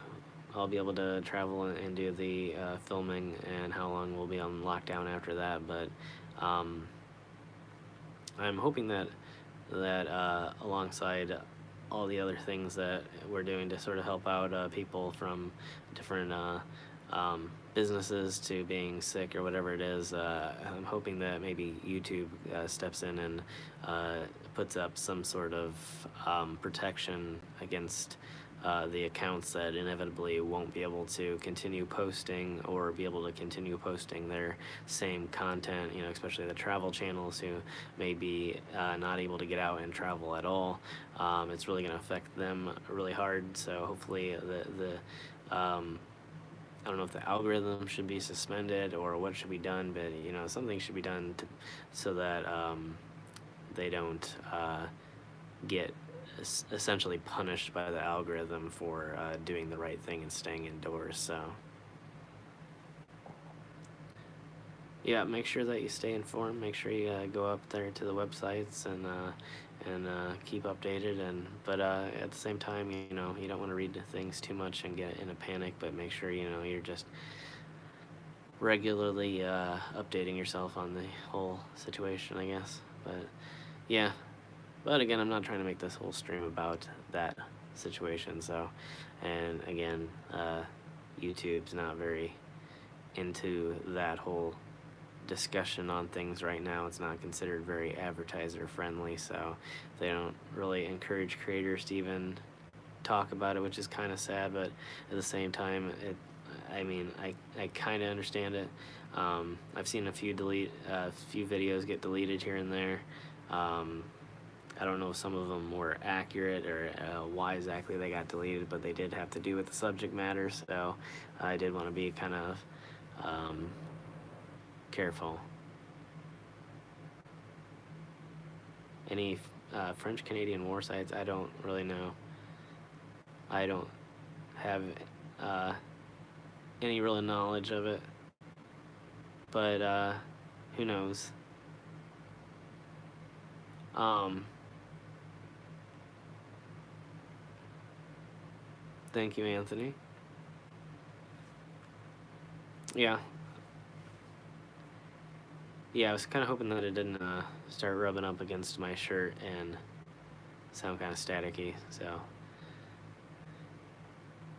I'll be able to travel and do the filming, and how long we'll be on lockdown after that. But I'm hoping that alongside all the other things that we're doing to sort of help out people from different businesses to being sick or whatever it is, I'm hoping that maybe YouTube steps in and puts up some sort of protection against the accounts that inevitably won't be able to continue posting, or be able to continue posting their same content, you know, especially the travel channels who may be not able to get out and travel at all. It's really going to affect them really hard. So hopefully I don't know if the algorithm should be suspended or what should be done, but, you know, something should be done so that they don't get essentially punished by the algorithm for doing the right thing and staying indoors. So yeah, make sure that you stay informed. Make sure you go up there to the websites and keep updated. But at the same time, you know, you don't want to read things too much and get in a panic. But make sure, you know, you're just regularly updating yourself on the whole situation, I guess. But yeah, but again, I'm not trying to make this whole stream about that situation. So, and again, YouTube's not very into that whole discussion on things right now. It's not considered very advertiser friendly, so they don't really encourage creators to even talk about it, which is kind of sad. But at the same time, I mean, I kind of understand it. I've seen a few videos get deleted here and there. I don't know if some of them were accurate or why exactly they got deleted, but they did have to do with the subject matter, so I did want to be kind of careful. Any French-Canadian war sites? I don't really know. I don't have any real knowledge of it, but who knows? Thank you, Anthony. Yeah. Yeah, I was kind of hoping that it didn't start rubbing up against my shirt and sound kind of staticky, so.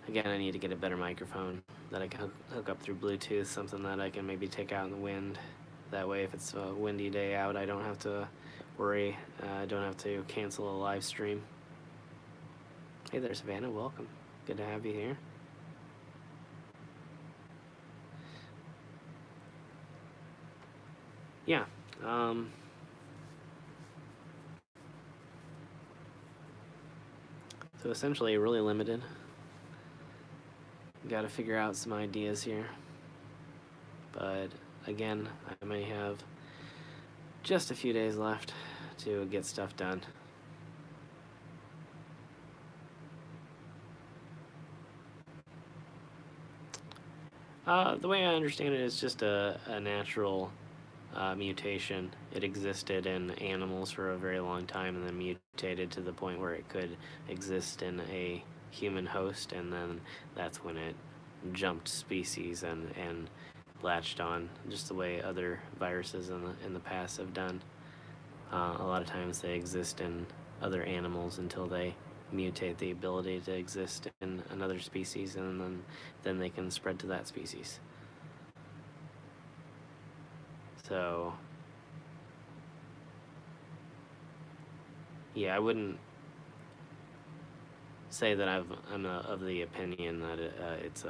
Again, I need to get a better microphone that I can hook up through Bluetooth, something that I can maybe take out in the wind. That way, if it's a windy day out, I don't have to worry. I don't have to cancel a live stream. Hey there, Savannah. Welcome. Good to have you here. Yeah. So essentially, really limited. Got to figure out some ideas here. But again, I may have just a few days left to get stuff done. The way I understand it is just a natural mutation. It existed in animals for a very long time and then mutated to the point where it could exist in a human host, and then that's when it jumped species and latched on, just the way other viruses in the past have done. A lot of times they exist in other animals until they mutate the ability to exist in another species, and then they can spread to that species. So yeah, I wouldn't say that I'm of the opinion that it's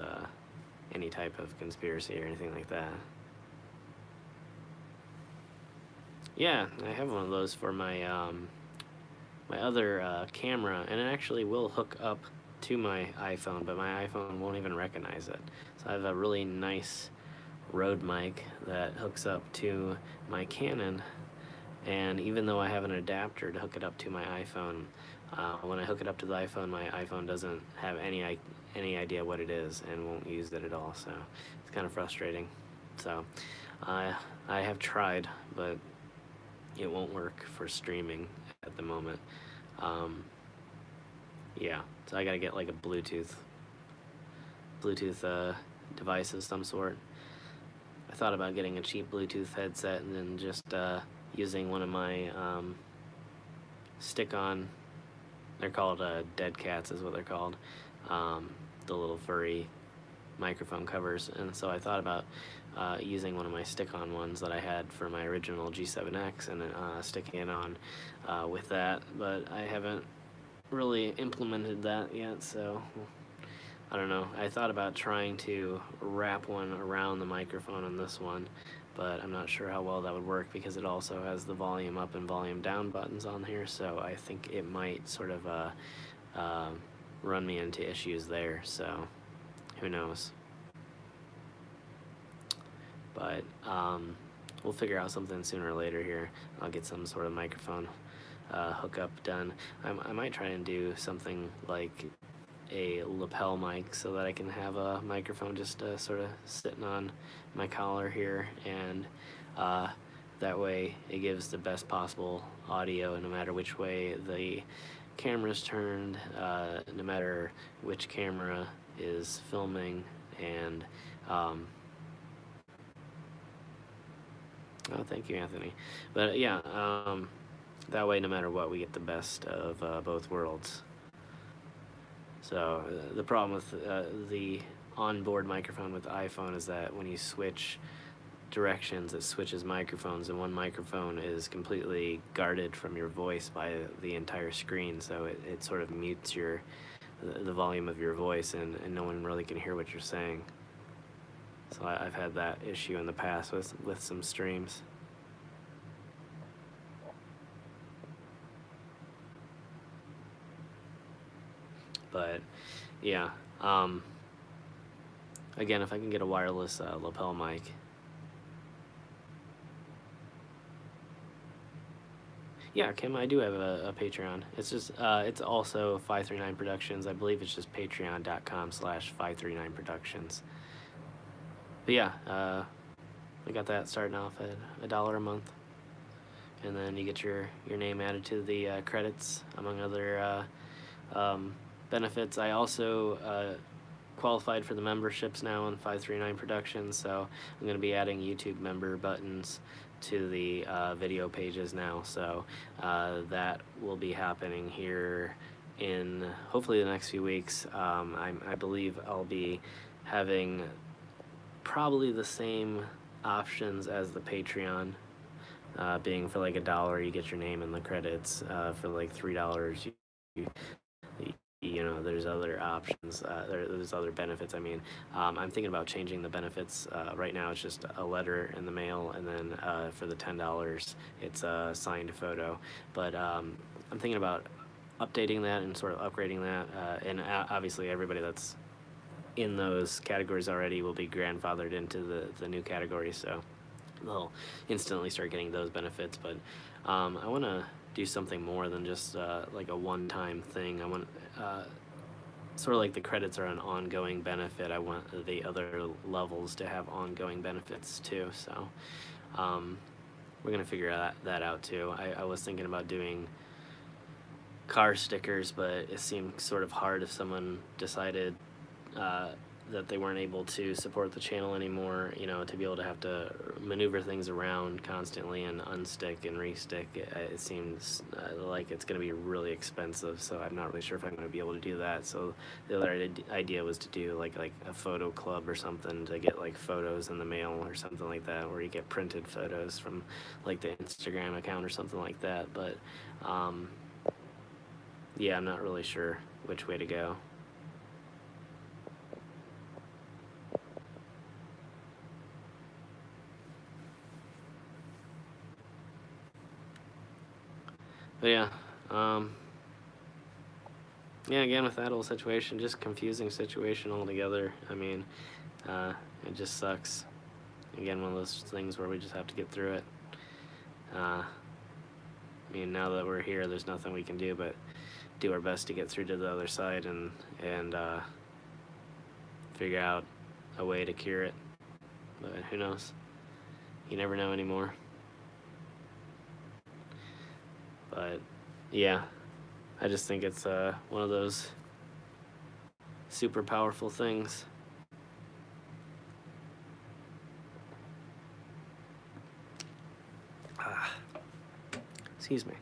any type of conspiracy or anything like that. Yeah, I have one of those for my my other camera, and it actually will hook up to my iPhone, but my iPhone won't even recognize it. So I have a really nice Rode mic that hooks up to my Canon, and even though I have an adapter to hook it up to my iPhone, when I hook it up to the iPhone, my iPhone doesn't have any idea what it is and won't use it at all, so it's kind of frustrating. So I have tried, but it won't work for streaming at the moment. Yeah, so I gotta get like a Bluetooth device of some sort. I thought about getting a cheap Bluetooth headset and then just using one of my stick-on, they're called dead cats is what they're called, the little furry microphone covers. And so I thought about using one of my stick-on ones that I had for my original G7X and sticking it on with that, but I haven't really implemented that yet, so I don't know. I thought about trying to wrap one around the microphone on this one, but I'm not sure how well that would work because it also has the volume up and volume down buttons on here, so I think it might sort of run me into issues there, so who knows. But we'll figure out something sooner or later here. I'll get some sort of microphone hookup done. I might try and do something like a lapel mic so that I can have a microphone just sort of sitting on my collar here, and That way it gives the best possible audio no matter which way the camera's turned, no matter which camera is filming, and oh, thank you, Anthony. But yeah, that way, no matter what, we get the best of both worlds. So the problem with the onboard microphone with the iPhone is that when you switch directions, it switches microphones, and one microphone is completely guarded from your voice by the entire screen, so it sort of mutes the volume of your voice, and no one really can hear what you're saying. So I've had that issue in the past with some streams. But yeah, again, if I can get a wireless lapel mic. Yeah, Kim, I do have a Patreon. It's just, it's also 539 Productions. I believe it's just patreon.com/539 Productions. But yeah, I got that starting off at $1 a month. And then you get your name added to the credits, among other benefits. I also qualified for the memberships now on 539 Productions, so I'm going to be adding YouTube member buttons to the video pages now, so that will be happening here in hopefully the next few weeks. I believe I'll be having probably the same options as the Patreon, being for like $1 you get your name in the credits, for like $3 you know, there's other options, there's other benefits. I mean, I'm thinking about changing the benefits. Right now it's just a letter in the mail, and then for the $10 it's a signed photo, but I'm thinking about updating that and sort of upgrading that, and obviously everybody that's in those categories already will be grandfathered into the new category, so they'll instantly start getting those benefits. But I want to do something more than just like a one-time thing. I want sort of like the credits are an ongoing benefit. I want the other levels to have ongoing benefits too. So we're gonna figure that out too. I was thinking about doing car stickers, but it seemed sort of hard if someone decided that they weren't able to support the channel anymore, you know, to be able to have to maneuver things around constantly and unstick and restick. It seems like it's going to be really expensive, so I'm not really sure if I'm going to be able to do that. So the other idea was to do like a photo club or something, to get like photos in the mail or something like that, where you get printed photos from like the Instagram account or something like that. But yeah, I'm not really sure which way to go. But yeah, yeah, again, with that whole situation, just confusing situation altogether. I mean, it just sucks. Again, one of those things where we just have to get through it. I mean, now that we're here, there's nothing we can do but do our best to get through to the other side and figure out a way to cure it. But who knows? You never know anymore. But yeah, I just think it's one of those super powerful things. Excuse me.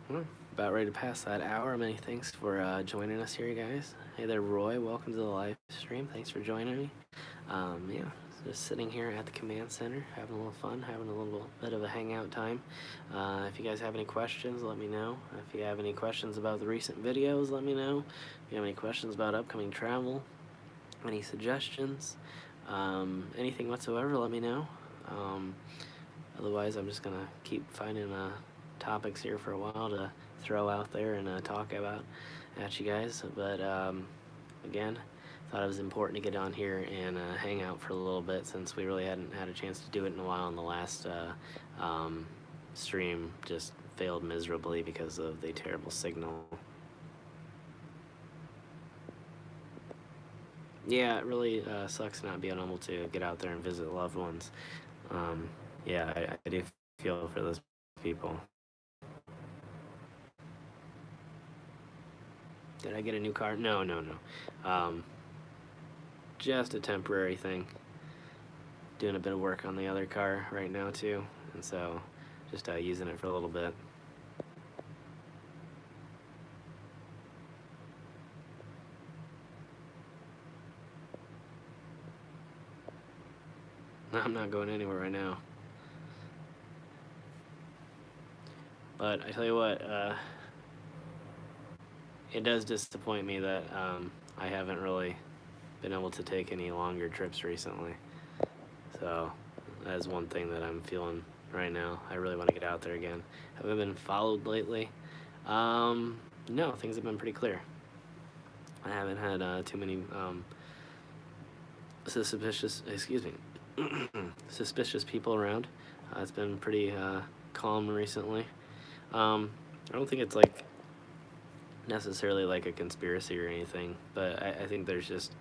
Well, about ready to pass that hour. Many thanks for joining us here, guys. Hey there, Roy. Welcome to the live stream. Thanks for joining me. Yeah, just sitting here at the command center, having a little fun, having a little bit of a hangout time. If you guys have any questions, let me know. If you have any questions about the recent videos, let me know. If you have any questions about upcoming travel, any suggestions, anything whatsoever, let me know. Otherwise, I'm just gonna keep finding topics here for a while to throw out there and talk about at you guys. But again, thought it was important to get on here and hang out for a little bit, since we really hadn't had a chance to do it in a while, and the last stream just failed miserably because of the terrible signal. Yeah, it really sucks not being able to get out there and visit loved ones. Um, yeah, I do feel for those people. Did I get a new car? No, no, no. Just a temporary thing. Doing a bit of work on the other car right now too, and so just using it for a little bit. I'm not going anywhere right now. But I tell you what, it does disappoint me that I haven't really been able to take any longer trips recently. So that's one thing that I'm feeling right now. I really want to get out there again. Have I been followed lately? No, things have been pretty clear. I haven't had too many suspicious, excuse me, suspicious people around. It's been pretty calm recently. I don't think it's like necessarily like a conspiracy or anything, but I think there's just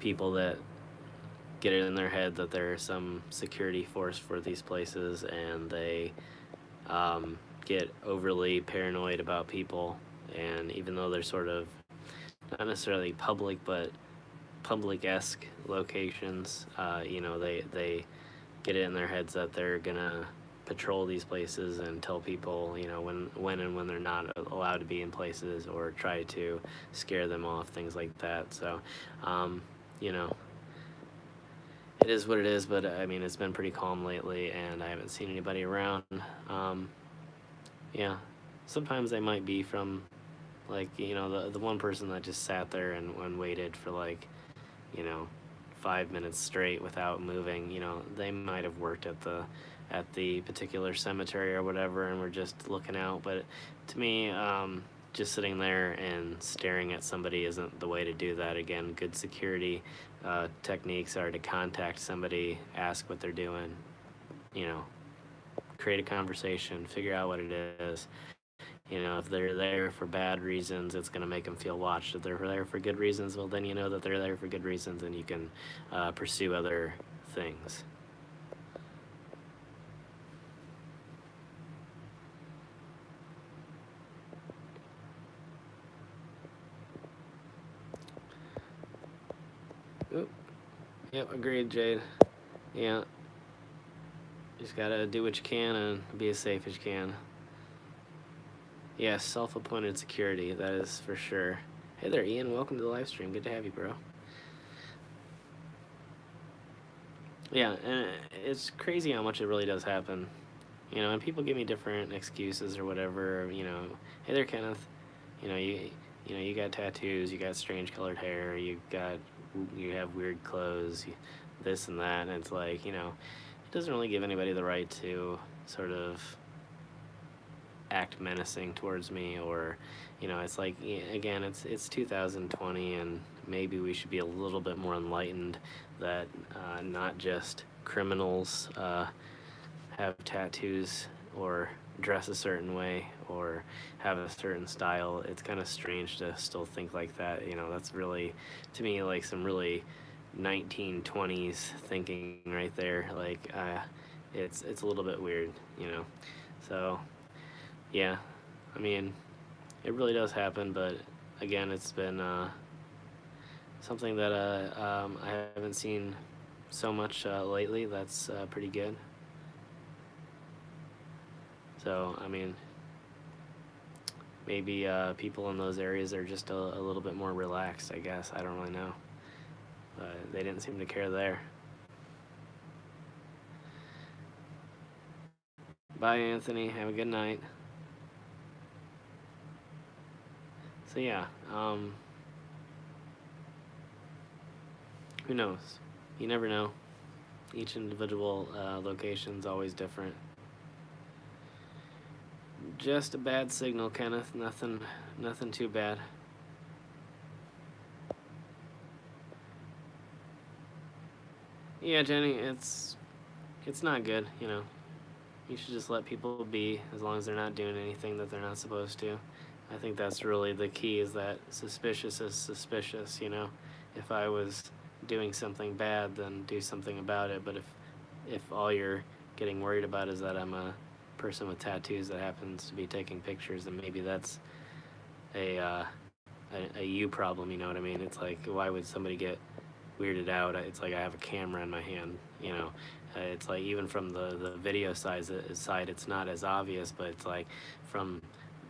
people that get it in their head that there's some security force for these places, and they get overly paranoid about people. And even though they're sort of not necessarily public, but public-esque locations, they get it in their heads that they're gonna patrol these places and tell people, when they're not allowed to be in places, or try to scare them off, things like that. So, you know, it is what it is. But I mean, it's been pretty calm lately, and I haven't seen anybody around. Yeah, sometimes they might be from, like, the one person that just sat there and waited for like, you know 5 minutes straight without moving. They might have worked at the particular cemetery or whatever, and were just looking out. But to me, just sitting there and staring at somebody isn't the way to do that. Again, good security techniques are to contact somebody, ask what they're doing, you know create a conversation, figure out what it is. If they're there for bad reasons, it's going to make them feel watched. If they're there for good reasons, well, then you know that they're there for good reasons, and you can pursue other things. Oop. Yep, agreed, Jade. Yeah, just gotta do what you can and be as safe as you can. Yes, self-appointed security, that is for sure. Hey there, Ian. Welcome to the live stream. Good to have you, bro. Yeah, and it's crazy how much it really does happen. And people give me different excuses or whatever. Hey there, Kenneth. You got tattoos, you got strange colored hair, you have weird clothes, this and that, and it's like, it doesn't really give anybody the right to sort of act menacing towards me. Or it's like, again, it's 2020, and maybe we should be a little bit more enlightened that not just criminals have tattoos or dress a certain way or have a certain style. It's kind of strange to still think like that. That's really, to me, like some really 1920s thinking right there. Like, it's a little bit weird. So, yeah, I mean, it really does happen, but again, it's been something that I haven't seen so much lately. That's pretty good. So, I mean, maybe people in those areas are just a little bit more relaxed, I guess. I don't really know. But they didn't seem to care there. Bye, Anthony. Have a good night. So, yeah, who knows? You never know. Each individual location's always different. Just a bad signal, Kenneth. Nothing too bad. Yeah, Jenny, it's not good. You should just let people be as long as they're not doing anything that they're not supposed to. I think that's really the key, is that suspicious is suspicious. if I was doing something bad, then do something about it. But if all you're getting worried about is that I'm a person with tattoos that happens to be taking pictures, then maybe that's a you problem. You know what I mean? It's like, why would somebody get weirded out? It's like I have a camera in my hand. You know, it's like even from the video side, it's not as obvious, but it's like from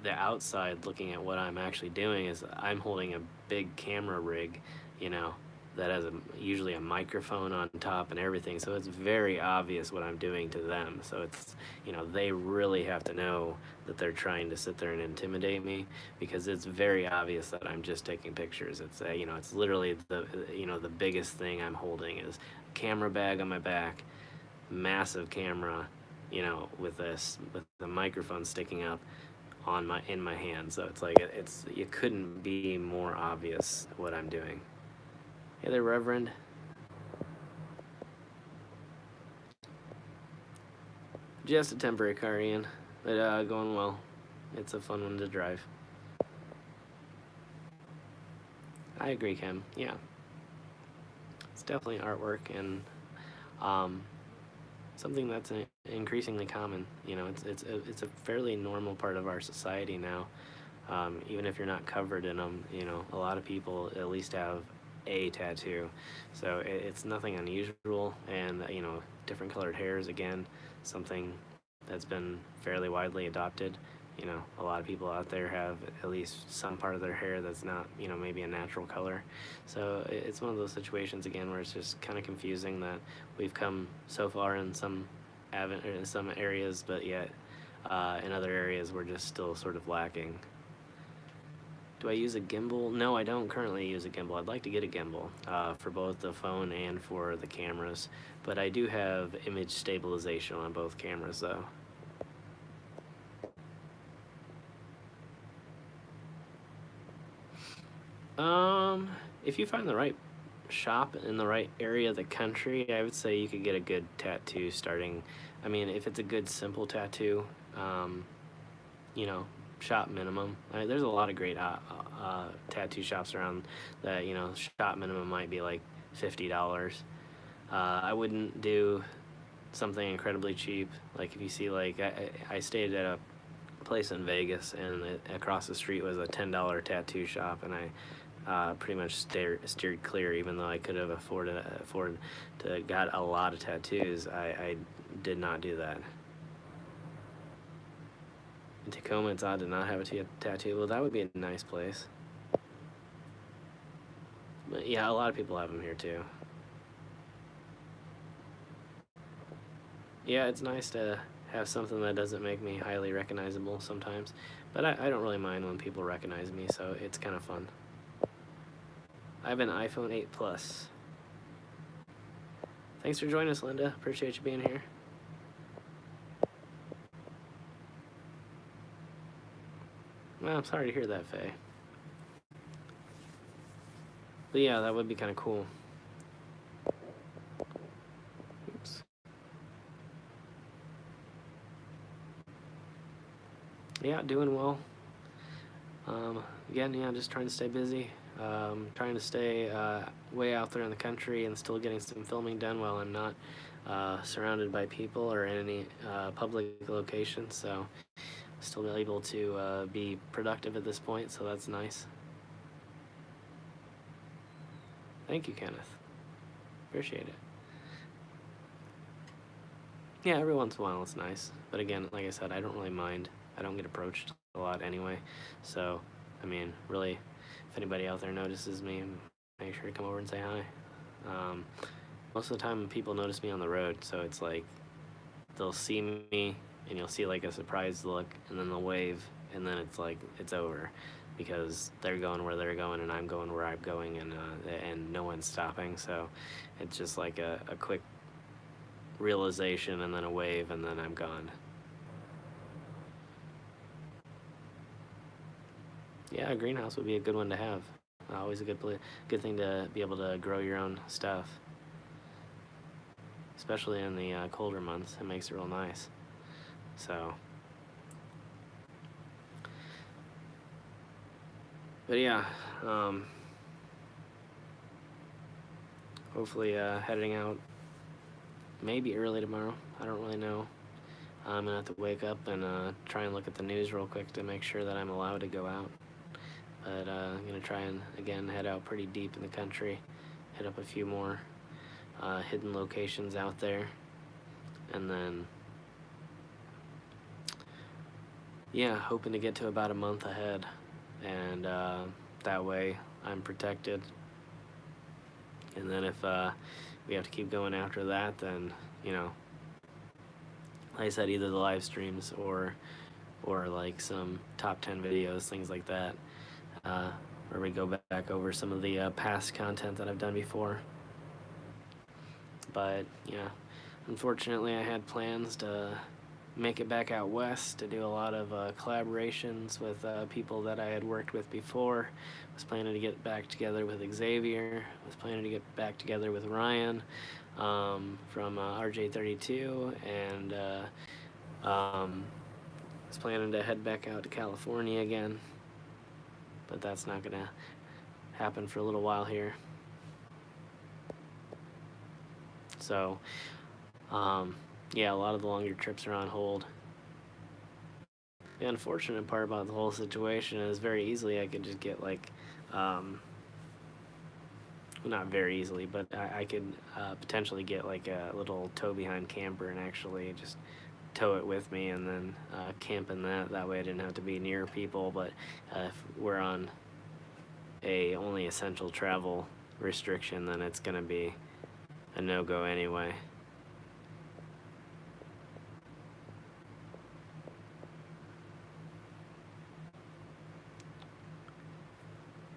the outside looking at what I'm actually doing is I'm holding a big camera rig, you know, that has usually a microphone on top and everything. So it's very obvious what I'm doing to them. So it's, you know, they really have to know that they're trying to sit there and intimidate me, because it's very obvious that I'm just taking pictures. It's you know, it's literally the biggest thing I'm holding is a camera bag on my back, massive camera, you know, with the microphone sticking up in my hand. So it's like it couldn't be more obvious what I'm doing. Hey there, Reverend. Just a temporary car, Ian, but going well. It's a fun one to drive. I agree, Kim. Yeah, it's definitely artwork and um, something that's increasingly common. You know, it's a fairly normal part of our society now. Even if you're not covered in them, you know, a lot of people at least have a tattoo. So it's nothing unusual, and you know, different colored hairs, again, something that's been fairly widely adopted. You know, a lot of people out there have at least some part of their hair that's not, you know, maybe a natural color. So it's one of those situations, again, where it's just kind of confusing that we've come so far in some areas, but yet in other areas we're just still sort of lacking. Do I use a gimbal? No, I don't currently use a gimbal. I'd like to get a gimbal for both the phone and for the cameras, but I do have image stabilization on both cameras, though. If you find the right shop in the right area of the country, I would say you could get a good tattoo starting. I mean, if it's a good simple tattoo, you know, shop minimum. There's a lot of great tattoo shops around that, you know, shop minimum might be like $50. I wouldn't do something incredibly cheap. Like if you see, like, I stayed at a place in Vegas, and across the street was a $10 tattoo shop, and I pretty much steered clear, even though I could have afford to got a lot of tattoos. I did not do that. In Tacoma, it's odd to not have a tattoo. Well, that would be a nice place. But yeah, a lot of people have them here too. Yeah, it's nice to have something that doesn't make me highly recognizable sometimes. But I don't really mind when people recognize me, so it's kind of fun. I have an iPhone 8 Plus. Thanks for joining us, Linda. Appreciate you being here. Well, I'm sorry to hear that, Faye. But yeah, that would be kind of cool. Oops. Yeah, doing well. Again, yeah, just trying to stay busy. Trying to stay way out there in the country and still getting some filming done while I'm not surrounded by people or in any public locations. So still able to be productive at this point, so that's nice. Thank you, Kenneth. Appreciate it. Yeah, every once in a while it's nice. But again, like I said, I don't really mind. I don't get approached a lot anyway. So, I mean, really, if anybody out there notices me, make sure to come over and say hi. Most of the time, people notice me on the road, so it's like they'll see me and you'll see like a surprised look, and then they'll wave, and then it's like it's over, because they're going where they're going and I'm going where I'm going, and no one's stopping. So it's just like a quick realization and then a wave, and then I'm gone. Yeah, a greenhouse would be a good one to have. Always a good thing to be able to grow your own stuff, especially in the colder months. It makes it real nice. So, but yeah, hopefully heading out maybe early tomorrow. I don't really know. I'm gonna have to wake up and try and look at the news real quick to make sure that I'm allowed to go out. But I'm gonna try and again head out pretty deep in the country, hit up a few more hidden locations out there, and then yeah, hoping to get to about a month ahead, and that way I'm protected. And then if we have to keep going after that, then like I said, either the live streams or like some top 10 videos, things like that, where we go back over some of the past content that I've done before. But yeah, unfortunately I had plans to make it back out west to do a lot of collaborations with people that I had worked with before. Was planning to get back together with Xavier. Was planning to get back together with Ryan from RJ32, and was planning to head back out to California again. But that's not gonna happen for a little while here. So yeah, a lot of the longer trips are on hold. The unfortunate part about the whole situation is very easily I could just get like, not very easily, but I could potentially get like a little tow behind camper and actually just tow it with me and then camp in that. That way I didn't have to be near people. But if we're on a only essential travel restriction, then it's gonna be a no-go anyway.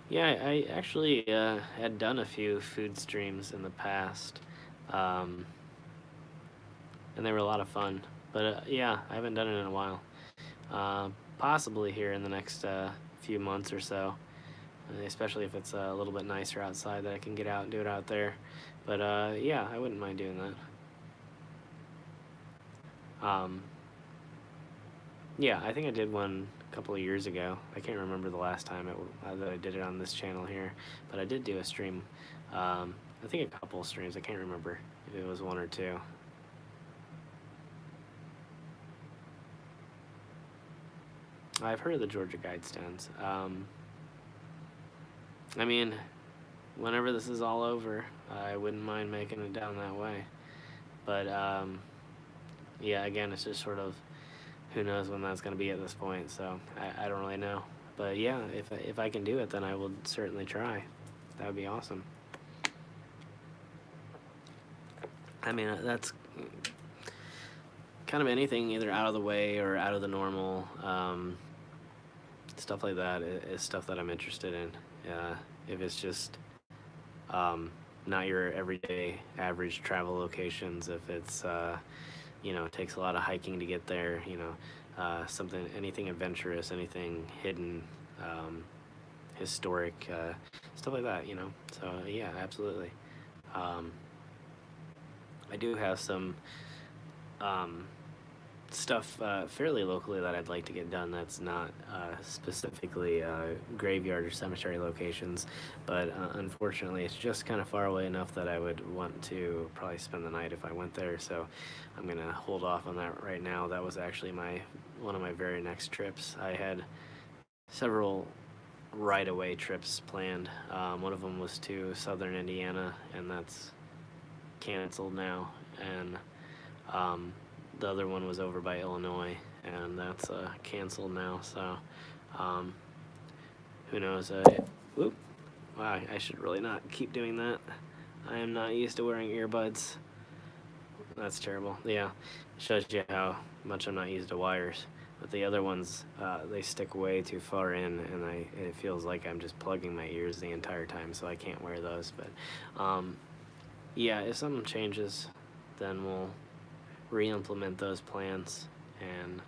Yeah, I actually had done a few food streams in the past, and they were a lot of fun. But yeah, I haven't done it in a while. Possibly here in the next few months or so, especially if it's a little bit nicer outside that I can get out and do it out there. But yeah, I wouldn't mind doing that. Yeah, I think I did one a couple of years ago. I can't remember the last time that I did it on this channel here, but I did do a stream. I think a couple of streams. I can't remember if it was one or two. I've heard of the Georgia Guidestones. I mean, whenever this is all over, I wouldn't mind making it down that way. But yeah, again, it's just sort of who knows when that's going to be at this point, so I don't really know. But yeah, if I can do it, then I will certainly try. That would be awesome. I mean, that's kind of anything either out of the way or out of the normal. Stuff like that is stuff that I'm interested in. If it's just not your everyday average travel locations, if it's it takes a lot of hiking to get there, anything adventurous, anything hidden, historic, stuff like that, So yeah, absolutely. I do have some stuff fairly locally that I'd like to get done that's not specifically graveyard or cemetery locations, but unfortunately it's just kind of far away enough that I would want to probably spend the night if I went there, so I'm going to hold off on that right now. That was actually one of my very next trips. I had several right-away trips planned. One of them was to southern Indiana, and that's canceled now, and the other one was over by Illinois, and that's canceled now, so who knows. Whoop. Wow, I should really not keep doing that. I am not used to wearing earbuds. That's terrible. Yeah, shows you how much I'm not used to wires. But the other ones, they stick way too far in, and it feels like I'm just plugging my ears the entire time, so I can't wear those. But yeah, if something changes, then we'll re-implement those plans, and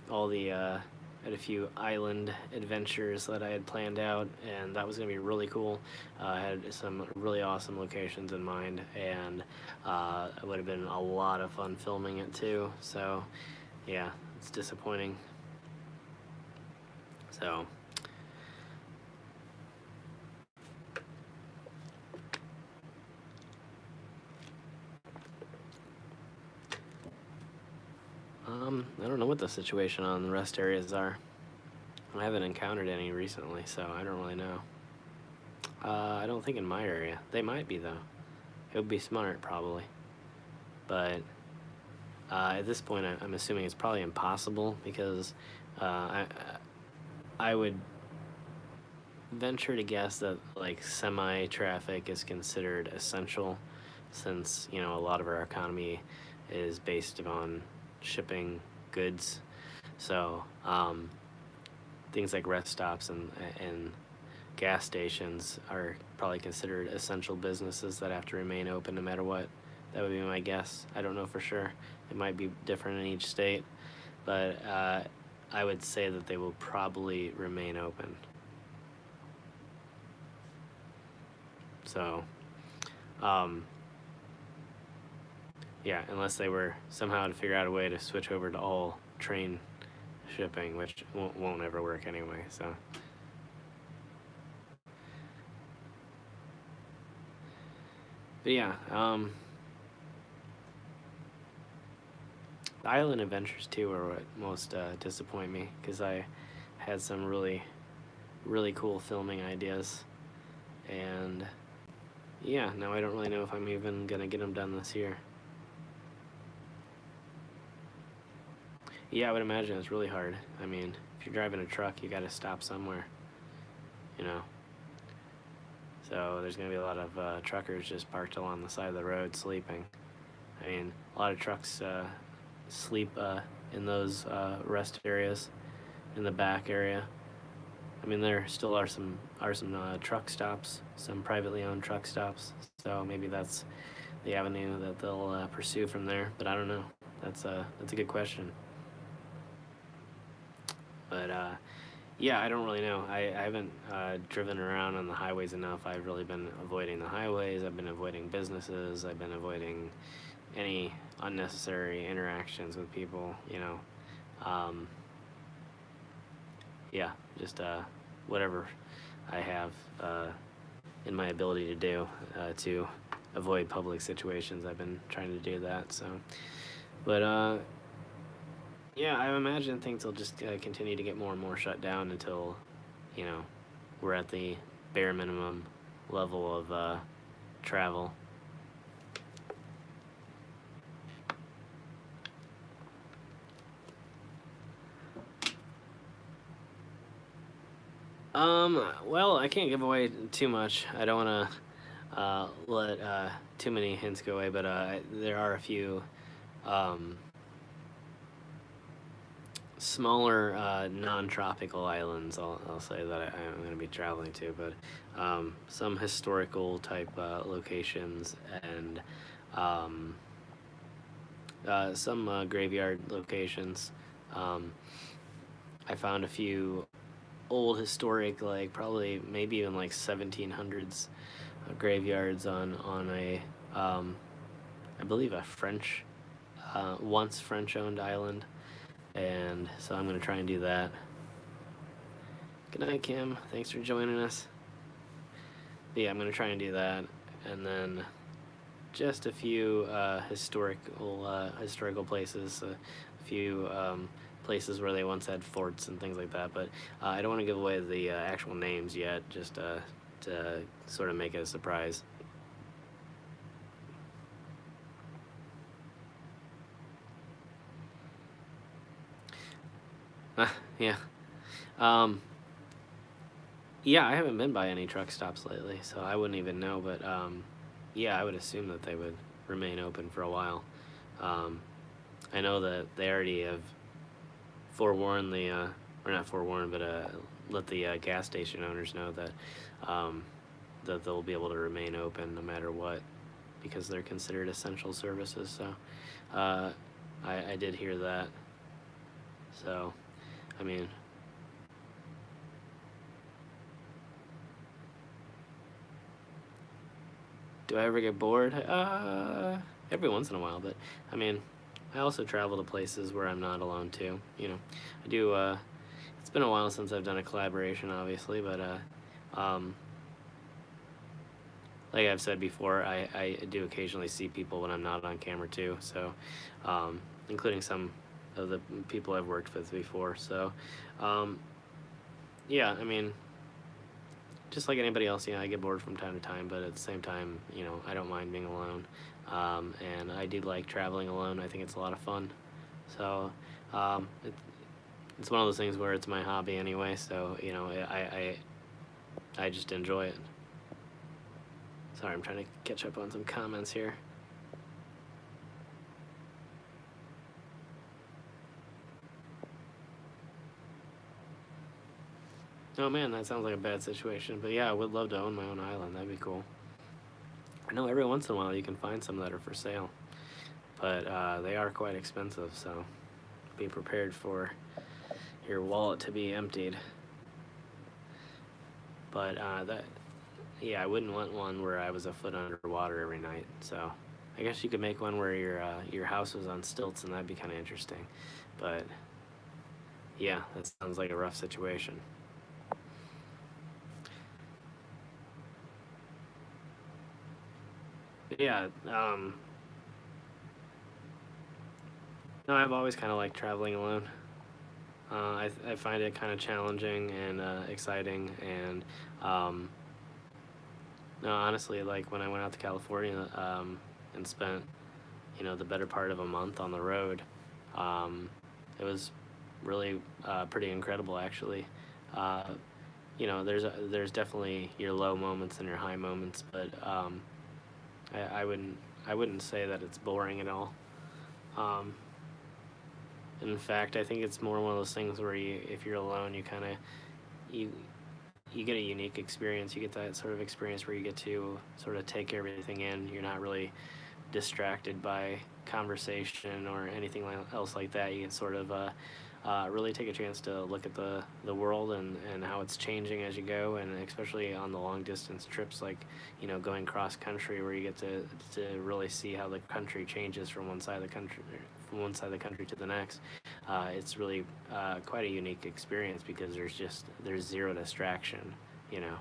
all the I had a few island adventures that I had planned out, and that was going to be really cool. I had some really awesome locations in mind, and it would have been a lot of fun filming it too, so yeah, it's disappointing. So I don't know what the situation on the rest areas are. I haven't encountered any recently, so I don't really know. I don't think in my area. They might be, though. It would be smart, probably. But at this point, I'm assuming it's probably impossible because I would venture to guess that like semi traffic is considered essential, since a lot of our economy is based on shipping goods. So things like rest stops and gas stations are probably considered essential businesses that have to remain open no matter what. That would be my guess. I don't know for sure. It might be different in each state, but I would say that they will probably remain open. So, yeah, unless they were somehow to figure out a way to switch over to all train shipping, which won't ever work anyway. So, but yeah, the island adventures too are what most disappoint me, because I had some really cool filming ideas, and yeah, now I don't really know if I'm even gonna get them done this year. Yeah, I would imagine it's really hard. I mean, if you're driving a truck, you gotta stop somewhere, you know. So there's gonna be a lot of truckers just parked along the side of the road sleeping. I mean, a lot of trucks sleep in those rest areas in the back area. I mean, there still are some truck stops, some privately owned truck stops. So maybe that's the avenue that they'll pursue from there. But I don't know. That's a good question. But yeah, I don't really know. I haven't driven around on the highways enough. I've really been avoiding the highways. I've been avoiding businesses. I've been avoiding any unnecessary interactions with people. Yeah, just whatever I have in my ability to do to avoid public situations. I've been trying to do that. So, but yeah, I imagine things will just continue to get more and more shut down until, we're at the bare minimum level of travel. Well, I can't give away too much. I don't want to let too many hints go away, but there are a few smaller non-tropical islands, I'll say, that I'm going to be traveling to, but some historical type locations, and some graveyard locations. I found a few old historic, like probably maybe even like 1700s graveyards on a I believe a French once French owned island, and so I'm gonna try and do that. Good night, Kim, thanks for joining us. But yeah, I'm gonna try and do that, and then just a few historical places, a few places where they once had forts and things like that, but I don't want to give away the actual names yet, just to sort of make it a surprise. Yeah. Yeah, I haven't been by any truck stops lately, so I wouldn't even know, but yeah, I would assume that they would remain open for a while. I know that they already have forewarned or not forewarned, but let the gas station owners know that that they'll be able to remain open no matter what, because they're considered essential services. So I did hear that. So, I mean, do I ever get bored? Every once in a while, but I mean, I also travel to places where I'm not alone too. I do. It's been a while since I've done a collaboration, obviously, but like I've said before, I do occasionally see people when I'm not on camera too. So, including some of the people I've worked with before. So, um, yeah, I mean, just like anybody else, I get bored from time to time, but at the same time, I don't mind being alone. And I do like traveling alone. I think it's a lot of fun. So, it's one of those things where it's my hobby anyway. So, I just enjoy it. Sorry, I'm trying to catch up on some comments here. Oh man, that sounds like a bad situation. But yeah, I would love to own my own island. That'd be cool. I know every once in a while you can find some that are for sale, but they are quite expensive, so be prepared for your wallet to be emptied. But yeah, I wouldn't want one where I was a foot underwater every night. So I guess you could make one where your house was on stilts, and that'd be kind of interesting. But yeah, that sounds like a rough situation. But yeah, no, I've always kind of liked traveling alone. I find it kind of challenging and exciting, and no, honestly, like when I went out to California and spent the better part of a month on the road, um, it was really pretty incredible actually. Uh, there's definitely your low moments and your high moments, but I wouldn't say that it's boring at all. Um, in fact, I think it's more one of those things where if you're alone, you you get a unique experience. You get that sort of experience where you get to sort of take everything in. You're not really distracted by conversation or anything else like that. You can sort of really take a chance to look at the world and how it's changing as you go, and especially on the long distance trips, like going cross country, where you get to really see how the country changes from one side of the country to the next. It's really quite a unique experience because there's zero distraction. You know,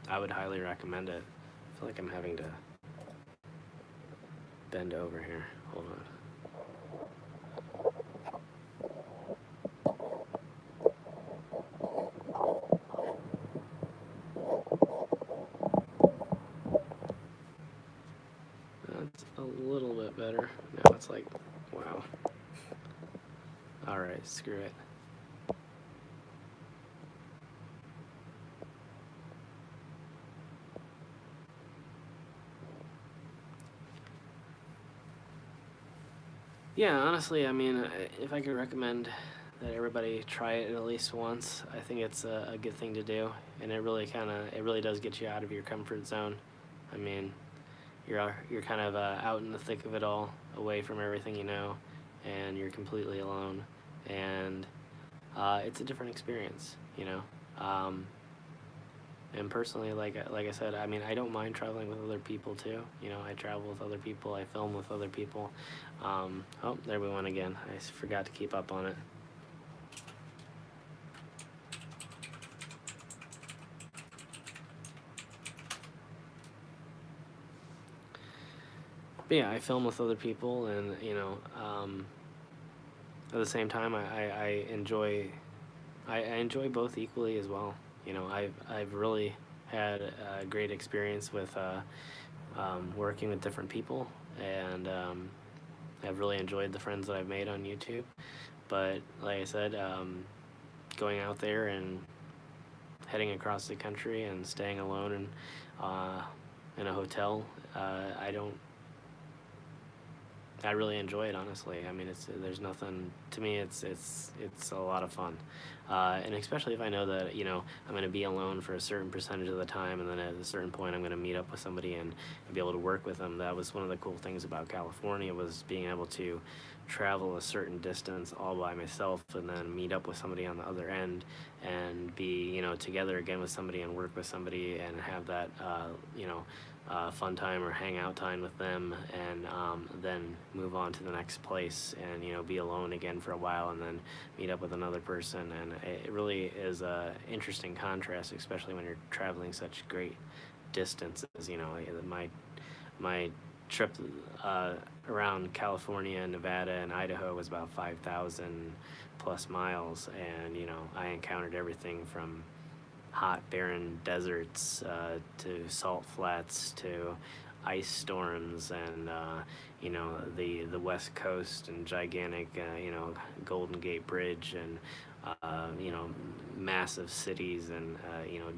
I would highly recommend it. I feel like I'm having to bend over here. Hold on. That's a little bit better. Now it's like, wow. Alright, screw it. Yeah, honestly, I mean, if I could recommend that everybody try it at least once, I think it's a good thing to do, and it really does get you out of your comfort zone. I mean, you're kind of out in the thick of it all, away from everything and you're completely alone, and it's a different experience. Um, and personally, like I said, I mean, I don't mind traveling with other people too. I travel with other people, I film with other people. Oh, there we went again. I forgot to keep up on it. But yeah, I film with other people, and at the same time, I enjoy both equally as well. I've really had a great experience with working with different people, and I've really enjoyed the friends that I've made on YouTube. But like I said, going out there and heading across the country and staying alone in a hotel, I don't I really enjoy it, honestly. I mean, there's nothing to me. It's a lot of fun, and especially if I know that I'm going to be alone for a certain percentage of the time, and then at a certain point I'm going to meet up with somebody and be able to work with them. That was one of the cool things about California, was being able to travel a certain distance all by myself and then meet up with somebody on the other end and be together again with somebody and work with somebody and have that fun time or hangout time with them, and then move on to the next place and be alone again for a while and then meet up with another person. And it really is a interesting contrast, especially when you're traveling such great distances. My trip uh, around California, Nevada, and Idaho was about 5,000 plus miles, and I encountered everything from hot, barren deserts to salt flats to ice storms, and the West Coast and gigantic Golden Gate Bridge, and massive cities, and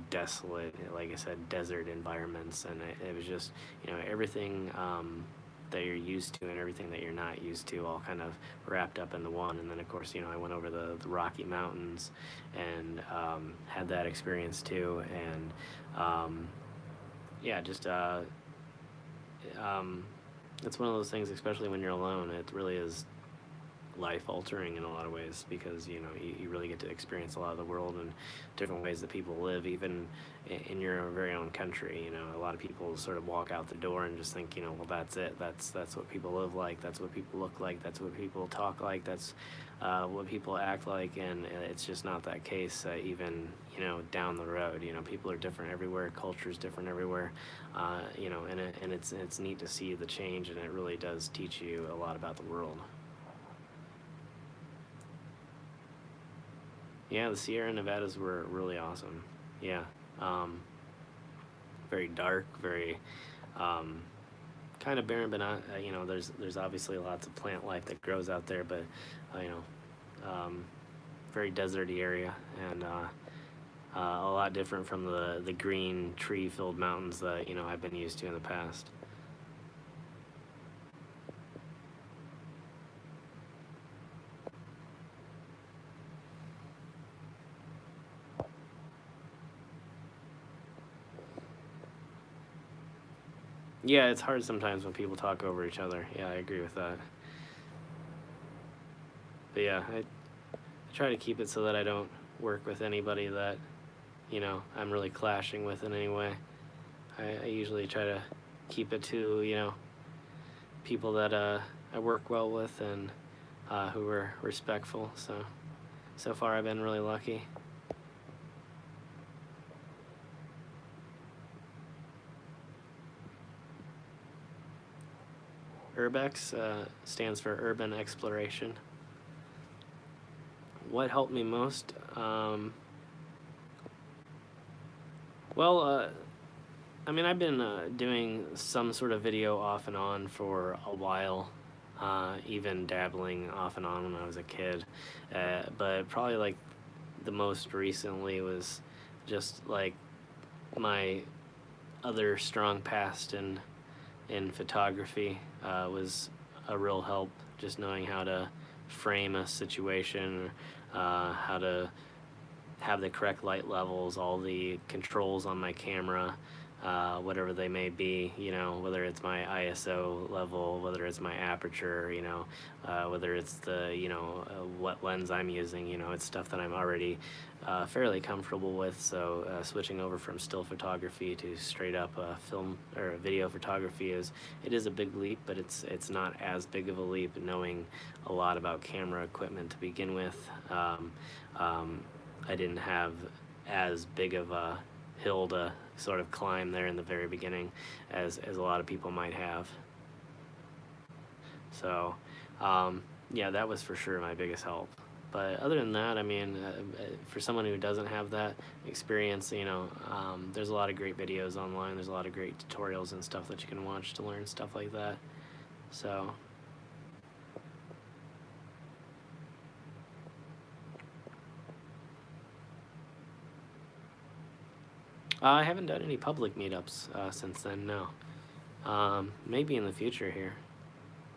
desolate, like I said, desert environments. And it was just everything that you're used to and everything that you're not used to, all kind of wrapped up into one. And then of course I went over the Rocky Mountains and had that experience too. And yeah, just it's one of those things, especially when you're alone, it really is life altering in a lot of ways, because you really get to experience a lot of the world and different ways that people live, even in your very own country. A lot of people sort of walk out the door and just think, well, that's it, that's what people live like, that's what people look like, that's what people talk like, that's what people act like. And it's just not that case. Even down the road, people are different everywhere, culture is different everywhere, and it's neat to see the change, and it really does teach you a lot about the world. Yeah, the Sierra Nevadas were really awesome. Yeah. Very dark, very kind of barren, but not, there's obviously lots of plant life that grows out there, but, very deserty area, and a lot different from the green tree-filled mountains that, I've been used to in the past. Yeah, it's hard sometimes when people talk over each other. Yeah, I agree with that. But yeah, I try to keep it so that I don't work with anybody that, I'm really clashing with in any way. I usually try to keep it to, people that I work well with, and who are respectful. So far I've been really lucky. Urbex stands for Urban Exploration. What helped me most? Well, I've been doing some sort of video off and on for a while, even dabbling off and on when I was a kid. But probably like the most recently was just like my other strong past in photography was a real help, just knowing how to frame a situation, how to have the correct light levels, all the controls on my camera, whatever they may be, whether it's my ISO level, whether it's my aperture, whether it's the, what lens I'm using, it's stuff that I'm already fairly comfortable with. So switching over from still photography to straight up film or video photography it is a big leap, but it's not as big of a leap, knowing a lot about camera equipment to begin with. I didn't have as big of a hill to sort of climb there in the very beginning as a lot of people might have. So yeah, that was for sure my biggest help. But other than that, for someone who doesn't have that experience, there's a lot of great videos online, there's a lot of great tutorials and stuff that you can watch to learn stuff like that. So I haven't done any public meetups since then, no. Maybe in the future here,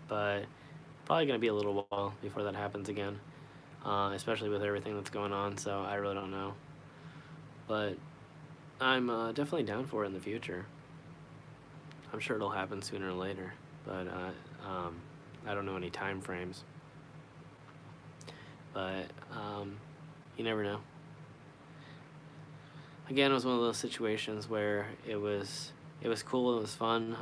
but probably going to be a little while before that happens again, especially with everything that's going on, so I really don't know. But I'm definitely down for it in the future. I'm sure it'll happen sooner or later, but I don't know any time frames. But you never know. Again, it was one of those situations where it was cool, it was fun.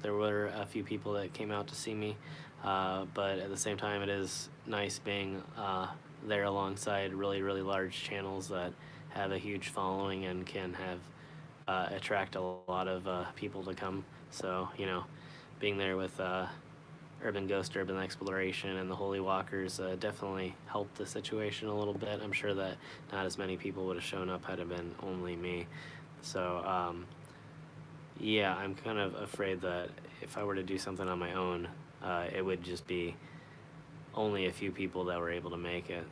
There were a few people that came out to see me, but at the same time, it is nice being there alongside really, really large channels that have a huge following and can have attract a lot of people to come. So being there with Urban Ghost, Urban Exploration, and the Holy Walkers definitely helped the situation a little bit. I'm sure that not as many people would have shown up had it been only me. So, yeah, I'm kind of afraid that if I were to do something on my own, it would just be only a few people that were able to make it.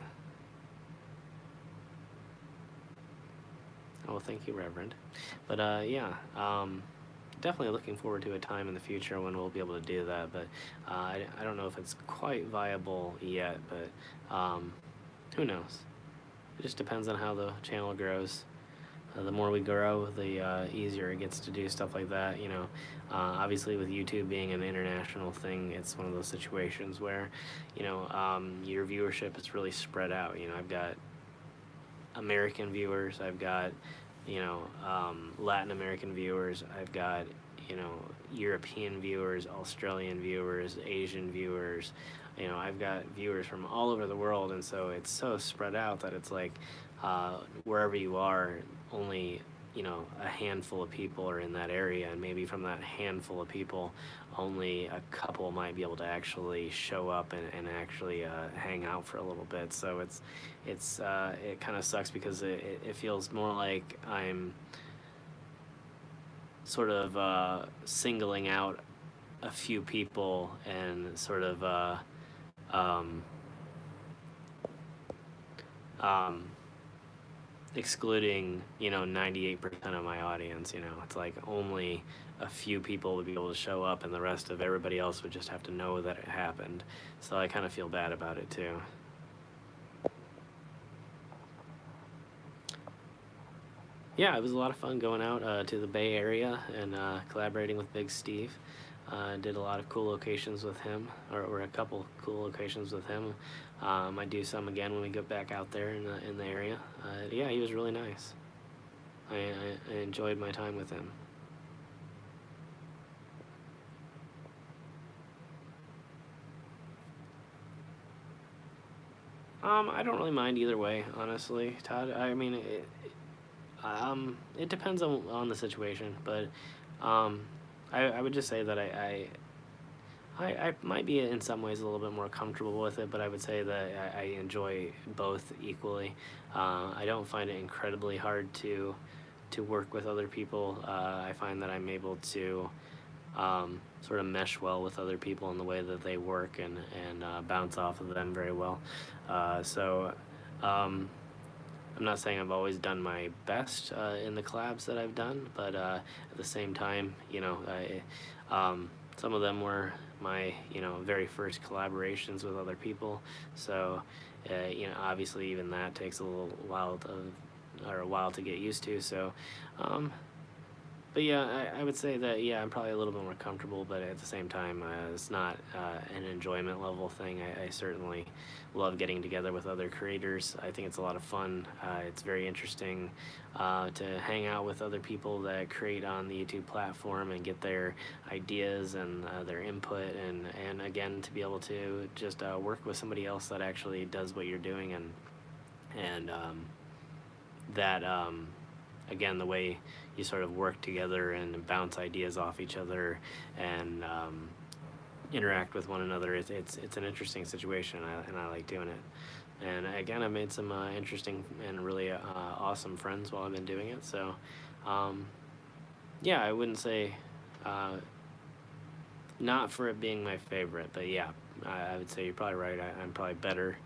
Oh, well, thank you, Reverend. But yeah, definitely looking forward to a time in the future when we'll be able to do that. But I don't know if it's quite viable yet, but who knows? It just depends on how the channel grows. The more we grow, the easier it gets to do stuff like that. You know, obviously with YouTube being an international thing, it's one of those situations where, you know, your viewership is really spread out. You know, I've got American viewers, I've got, you know, Latin American viewers, I've got, you know, European viewers, Australian viewers, Asian viewers. You know, I've got viewers from all over the world, and so it's so spread out that it's like wherever you are, only, you know, a handful of people are in that area, and maybe from that handful of people, only a couple might be able to actually show up and actually hang out for a little bit. So it kind of sucks because it feels more like I'm sort of singling out a few people and sort of um, um, excluding, you know, 98% of my audience. You know, it's like only a few people would be able to show up, and the rest of everybody else would just have to know that it happened. So I kind of feel bad about it too. Yeah, it was a lot of fun going out to the Bay Area and collaborating with Big Steve. Did a lot of cool locations with him, or a couple cool locations with him. I do some again when we get back out there in the area. Yeah, he was really nice. I enjoyed my time with him. I don't really mind either way, honestly, Todd. I mean, it depends on the situation, but I would just say that I might be in some ways a little bit more comfortable with it, but I would say that I enjoy both equally. I don't find it incredibly hard to work with other people. I find that I'm able to sort of mesh well with other people in the way that they work and bounce off of them very well. So I'm not saying I've always done my best in the collabs that I've done, but at the same time, you know, some of them were my, you know, very first collaborations with other people. So, you know, obviously even that takes a little while or a while to get used to. So, but yeah, I would say that, yeah, I'm probably a little bit more comfortable, but at the same time, it's not an enjoyment level thing. I certainly love getting together with other creators. I think it's a lot of fun. It's very interesting to hang out with other people that create on the YouTube platform and get their ideas and their input, and again, to be able to just work with somebody else that actually does what you're doing, and that again, the way you sort of work together and bounce ideas off each other and interact with one another, it's an interesting situation, and I like doing it. And again, I've made some interesting and really awesome friends while I've been doing it. So yeah, I wouldn't say not for it being my favorite, but yeah, I would say you're probably right. I'm probably better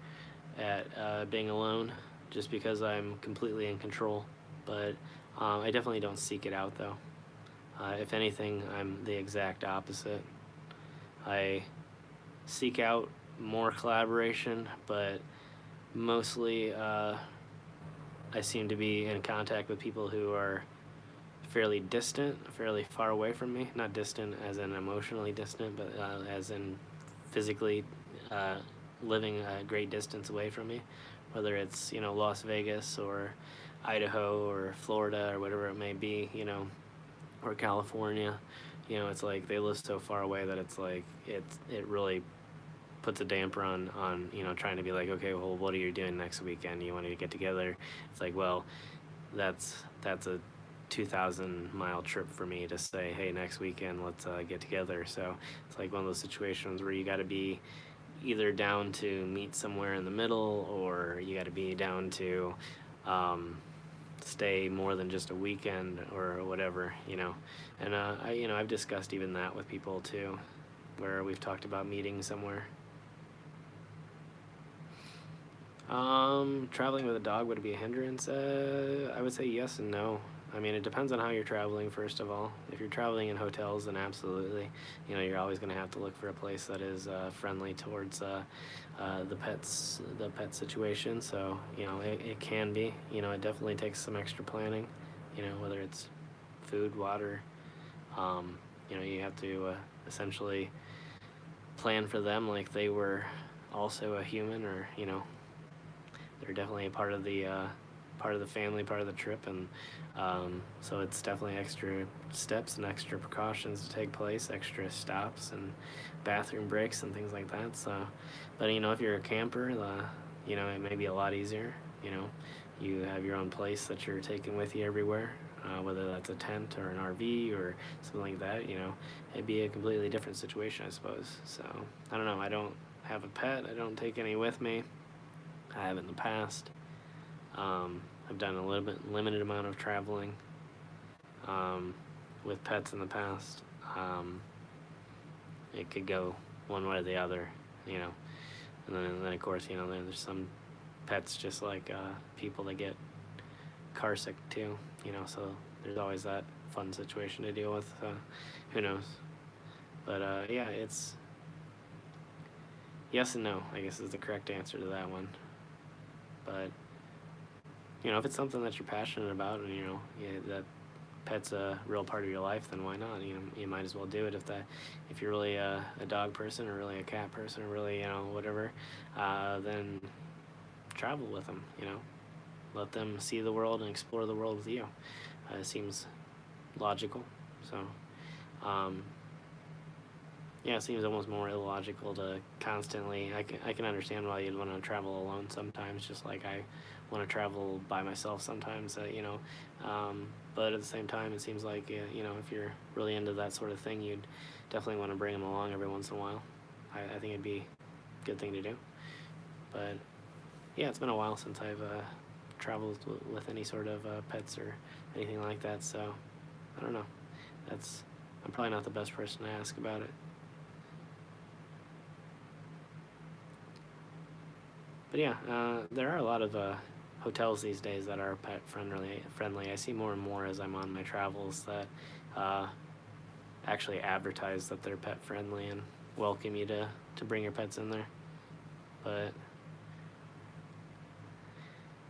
at being alone just because I'm completely in control. But I definitely don't seek it out, though. If anything, I'm the exact opposite. I seek out more collaboration, but mostly I seem to be in contact with people who are fairly distant, fairly far away from me. Not distant as in emotionally distant, but as in physically living a great distance away from me. Whether it's, you know, Las Vegas or Idaho or Florida or whatever it may be, you know, or California. You know, it's like they live so far away that it's like it really puts a damper on, you know, trying to be like, okay, well, what are you doing next weekend? You want to get together? It's like, well, that's a 2,000-mile trip for me to say, hey, next weekend let's get together. So it's like one of those situations where you got to be either down to meet somewhere in the middle, or you got to be down to stay more than just a weekend or whatever, you know. And I've discussed even that with people too, where we've talked about meeting somewhere. Traveling with a dog, would it be a hindrance? I would say yes and no. I mean, it depends on how you're traveling, first of all. If you're traveling in hotels, then absolutely. You know, you're always going to have to look for a place that is friendly towards the pet situation. So, you know, it can be. You know, it definitely takes some extra planning, you know, whether it's food, water. You know, you have to essentially plan for them like they were also a human, or, you know, they're definitely a part of the family, part of the trip, and so it's definitely extra steps and extra precautions to take place, extra stops and bathroom breaks and things like that. So, but you know, if you're a camper, you know, it may be a lot easier. You know, you have your own place that you're taking with you everywhere, whether that's a tent or an RV or something like that. You know, it'd be a completely different situation, I suppose. So I don't know. I don't have a pet. I don't take any with me. I have in the past. I've done a little bit limited amount of traveling with pets in the past. It could go one way or the other, you know. And then of course, you know, there's some pets just like people that get car sick too, you know. So there's always that fun situation to deal with. Who knows? But yeah, it's yes and no, I guess, is the correct answer to that one. But you know, if it's something that you're passionate about, and you know, that pet's a real part of your life, then why not? You know, you might as well do it. If you're really a dog person, or really a cat person, or really, you know, whatever, then travel with them. You know, let them see the world and explore the world with you. It seems logical. So, yeah, it seems almost more illogical to constantly. I can understand why you'd want to travel alone sometimes, just like I want to travel by myself sometimes. You know, but at the same time, it seems like you know, if you're really into that sort of thing, you'd definitely want to bring them along every once in a while. I think it'd be a good thing to do. But yeah, it's been a while since I've traveled with any sort of pets or anything like that. So I don't know. I'm probably not the best person to ask about it. But yeah, there are a lot of hotels these days that are pet friendly. I see more and more as I'm on my travels that actually advertise that they're pet friendly and welcome you to bring your pets in there. But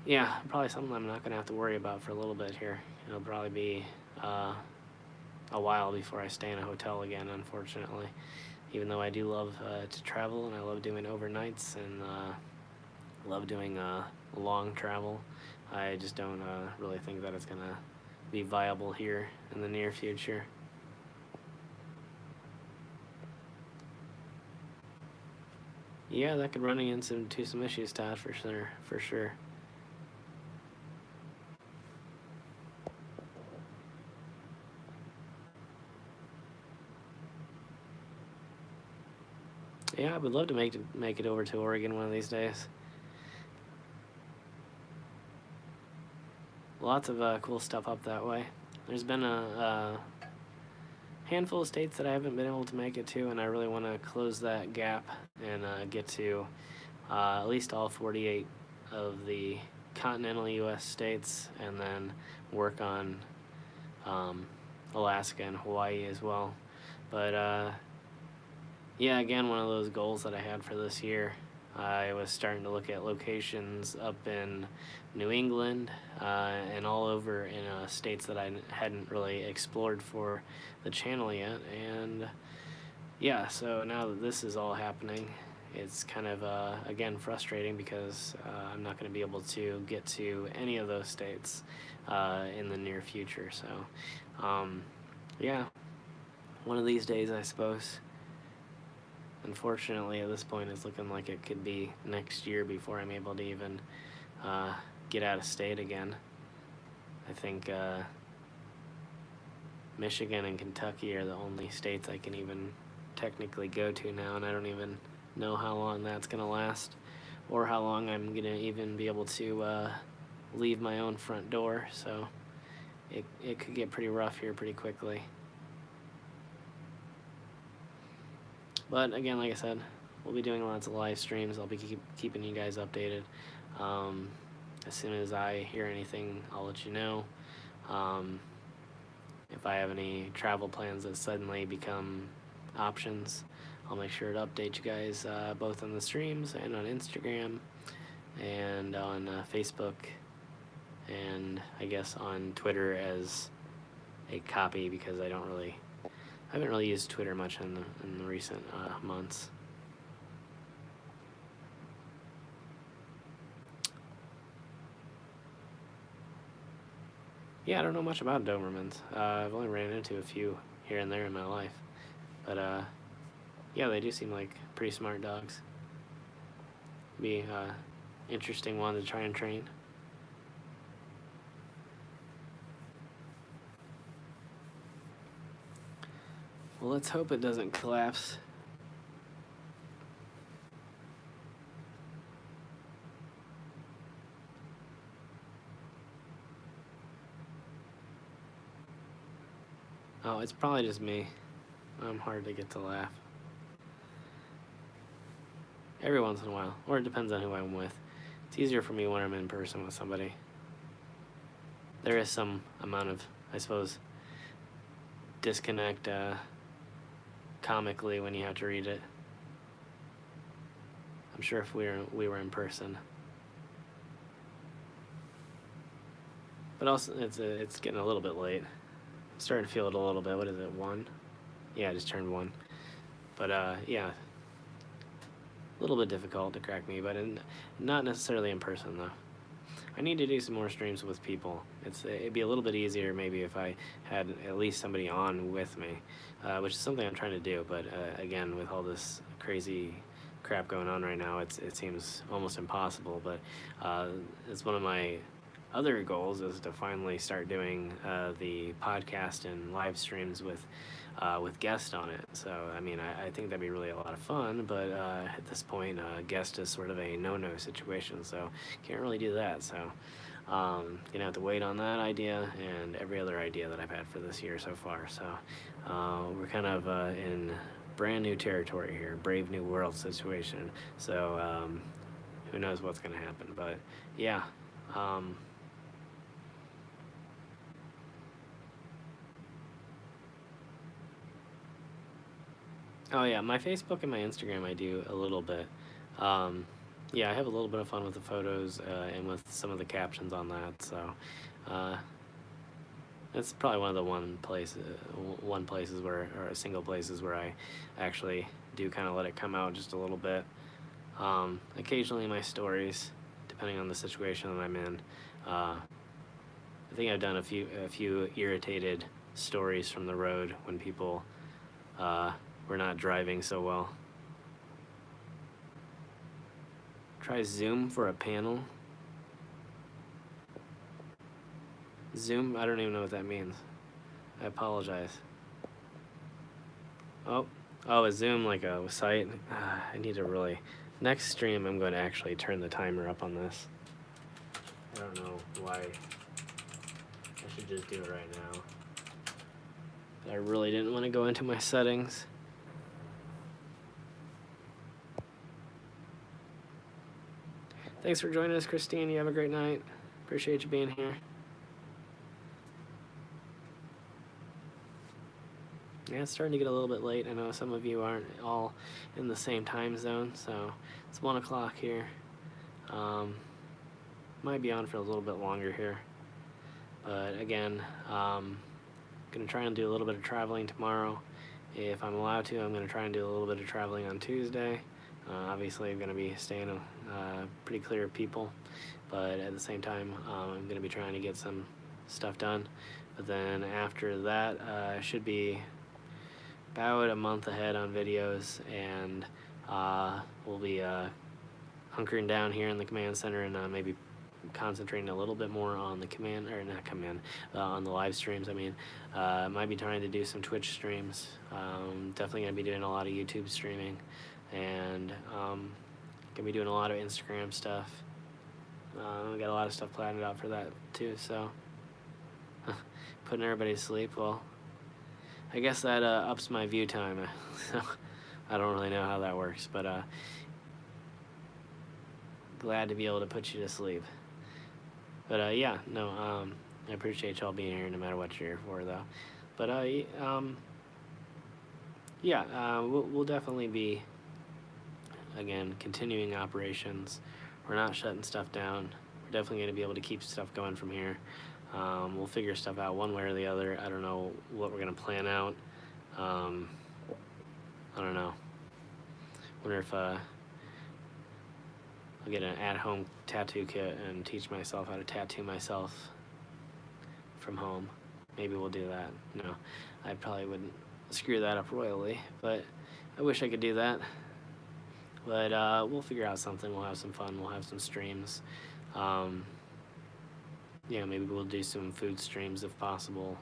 yeah, probably something I'm not going to have to worry about for a little bit here. It'll probably be a while before I stay in a hotel again, unfortunately. Even though I do love to travel, and I love doing overnights, and love doing long travel, I just don't really think that it's going to be viable here in the near future. Yeah, that could run into some issues, Todd, for sure, for sure. Yeah, I would love to make it over to Oregon one of these days. Lots of cool stuff up that way. There's been a handful of states that I haven't been able to make it to, and I really want to close that gap and get to at least all 48 of the continental U.S. states, and then work on Alaska and Hawaii as well. But yeah, again, one of those goals that I had for this year. I was starting to look at locations up in New England and all over in states that I hadn't really explored for the channel yet. And yeah, so now that this is all happening, it's kind of, again, frustrating because I'm not going to be able to get to any of those states in the near future. So, yeah, one of these days, I suppose. Unfortunately, at this point, it's looking like it could be next year before I'm able to even get out of state again. I think Michigan and Kentucky are the only states I can even technically go to now, and I don't even know how long that's going to last or how long I'm going to even be able to leave my own front door, so it could get pretty rough here pretty quickly. But again, like I said, we'll be doing lots of live streams. I'll be keeping you guys updated. As soon as I hear anything, I'll let you know. If I have any travel plans that suddenly become options, I'll make sure to update you guys both on the streams and on Instagram and on Facebook, and I guess on Twitter as a copy, because I haven't really used Twitter much in the recent months. Yeah, I don't know much about Dobermans. I've only ran into a few here and there in my life. But, yeah, they do seem like pretty smart dogs. Be an interesting one to try and train. Well, let's hope it doesn't collapse. Oh, it's probably just me. I'm hard to get to laugh. Every once in a while, or it depends on who I'm with. It's easier for me when I'm in person with somebody. There is some amount of, I suppose, disconnect comically when you have to read it. I'm sure if we were in person. But also, it's getting a little bit late. I'm starting to feel it a little bit. What is it, 1? Yeah, I just turned 1. But yeah, a little bit difficult to crack me, but not necessarily in person though. I need to do some more streams with people. It'd be a little bit easier maybe if I had at least somebody on with me, which is something I'm trying to do. But again, with all this crazy crap going on right now, it seems almost impossible. But it's one of my other goals is to finally start doing the podcast and live streams with guests on it. So I mean, I think that'd be really a lot of fun, but at this point, guest is sort of a no-no situation, so can't really do that. So gonna have to wait on that idea and every other idea that I've had for this year so far. So we're kind of in brand new territory here, brave new world situation. So who knows what's gonna happen, but yeah. Oh yeah, my Facebook and my Instagram I do a little bit. Yeah, I have a little bit of fun with the photos and with some of the captions on that. So that's probably one of the single places where I actually do kind of let it come out just a little bit. Occasionally my stories, depending on the situation that I'm in. I think I've done a few irritated stories from the road when people were not driving so well. Try Zoom for a panel. Zoom? I don't even know what that means. I apologize. Oh, is Zoom like a site? I need to really... Next stream, I'm going to actually turn the timer up on this. I don't know why. I should just do it right now. But I really didn't want to go into my settings. Thanks for joining us, Christine. You have a great night. Appreciate you being here. Yeah, it's starting to get a little bit late. I know some of you aren't all in the same time zone, so it's 1 o'clock here. Might be on for a little bit longer here. But again, gonna try and do a little bit of traveling tomorrow. If I'm allowed to, I'm gonna try and do a little bit of traveling on Tuesday. Obviously, I'm gonna be staying pretty clear of people, but at the same time, I'm gonna be trying to get some stuff done. But then after that, I should be about a month ahead on videos, and we'll be hunkering down here in the command center and maybe concentrating a little bit more on the on the live streams. I mean, might be trying to do some Twitch streams. Definitely gonna be doing a lot of YouTube streaming, and gonna be doing a lot of Instagram stuff. We got a lot of stuff planned out for that too. So putting everybody to sleep. Well, I guess that ups my view time. So I don't really know how that works, but glad to be able to put you to sleep. But yeah, no, I appreciate y'all being here no matter what you're here for, though. But yeah, we'll definitely be, again, continuing operations. We're not shutting stuff down. We're definitely going to be able to keep stuff going from here. We'll figure stuff out one way or the other. I don't know what we're going to plan out. I don't know. Wonder if I'll get an at-home tattoo kit and teach myself how to tattoo myself from home. Maybe we'll do that. No, I probably wouldn't screw that up royally, but I wish I could do that. But we'll figure out something. We'll have some fun. We'll have some streams. Yeah, maybe we'll do some food streams if possible.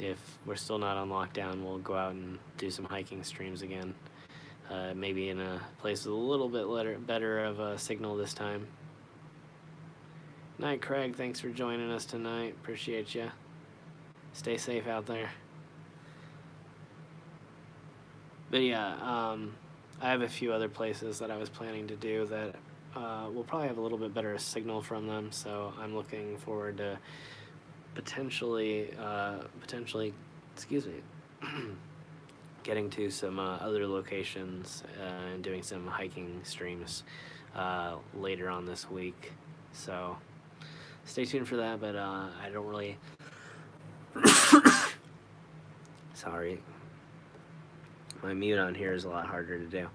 If we're still not on lockdown, we'll go out and do some hiking streams again. Maybe in a place with a little bit better of a signal this time. Night, Craig. Thanks for joining us tonight. Appreciate you. Stay safe out there. But yeah, I have a few other places that I was planning to do that we'll probably have a little bit better signal from them. So I'm looking forward to potentially, excuse me, getting to some other locations and doing some hiking streams later on this week. So stay tuned for that, but I don't really... Sorry. My mute on here is a lot harder to do.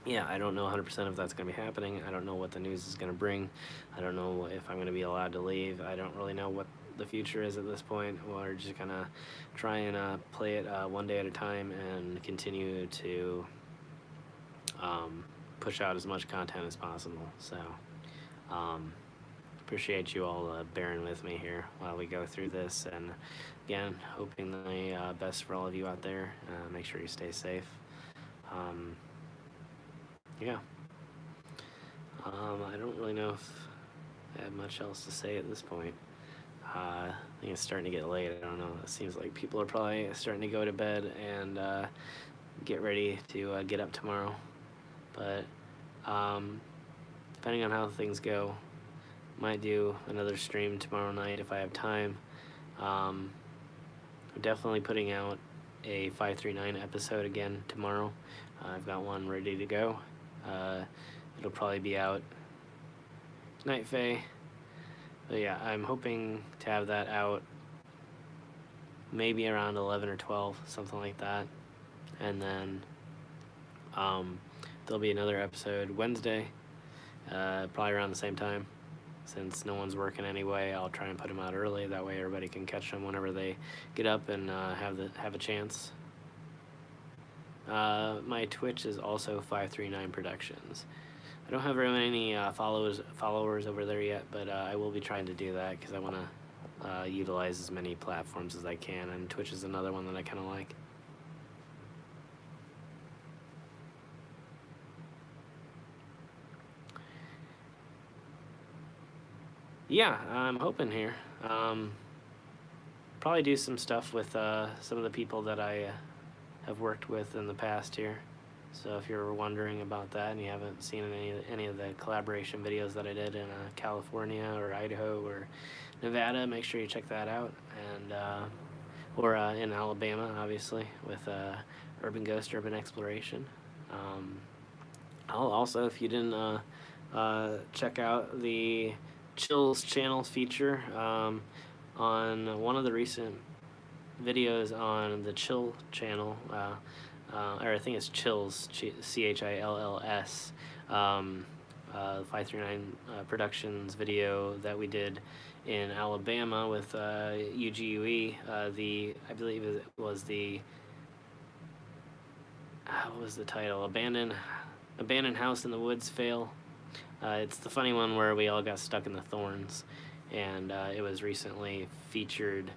Yeah, I don't know 100% if that's going to be happening. I don't know what the news is going to bring. I don't know if I'm going to be allowed to leave. I don't really know what the future is at this point. We're just going to try and play it one day at a time and continue to push out as much content as possible. So appreciate you all bearing with me here while we go through this, and again, hoping the best for all of you out there. Make sure you stay safe. Yeah. I don't really know if I have much else to say at this point. I think it's starting to get late. I don't know. It seems like people are probably starting to go to bed and get ready to get up tomorrow. But depending on how things go, might do another stream tomorrow night if I have time. I'm definitely putting out a 539 episode again tomorrow. I've got one ready to go. It'll probably be out tonight, Faye. But yeah, I'm hoping to have that out maybe around 11 or 12, something like that. And then there'll be another episode Wednesday, probably around the same time. Since no one's working anyway, I'll try and put them out early. That way everybody can catch them whenever they get up and have a chance. My Twitch is also 539 Productions. I don't have very many followers over there yet, but I will be trying to do that because I want to utilize as many platforms as I can, and Twitch is another one that I kind of like. Yeah, I'm hoping here. Probably do some stuff with some of the people that I have worked with in the past here. So if you're wondering about that and you haven't seen any of the collaboration videos that I did in California or Idaho or Nevada, make sure you check that out. And or in Alabama, obviously, with Urban Ghost, Urban Exploration. I'll also, if you didn't check out the Chills channel feature on one of the recent videos on the Chill channel, or I think it's Chills, Chills, 539 Productions video that we did in Alabama with UGUE. I believe it was the what was the title? Abandoned House in the Woods Fail. It's the funny one where we all got stuck in the thorns, and it was recently featured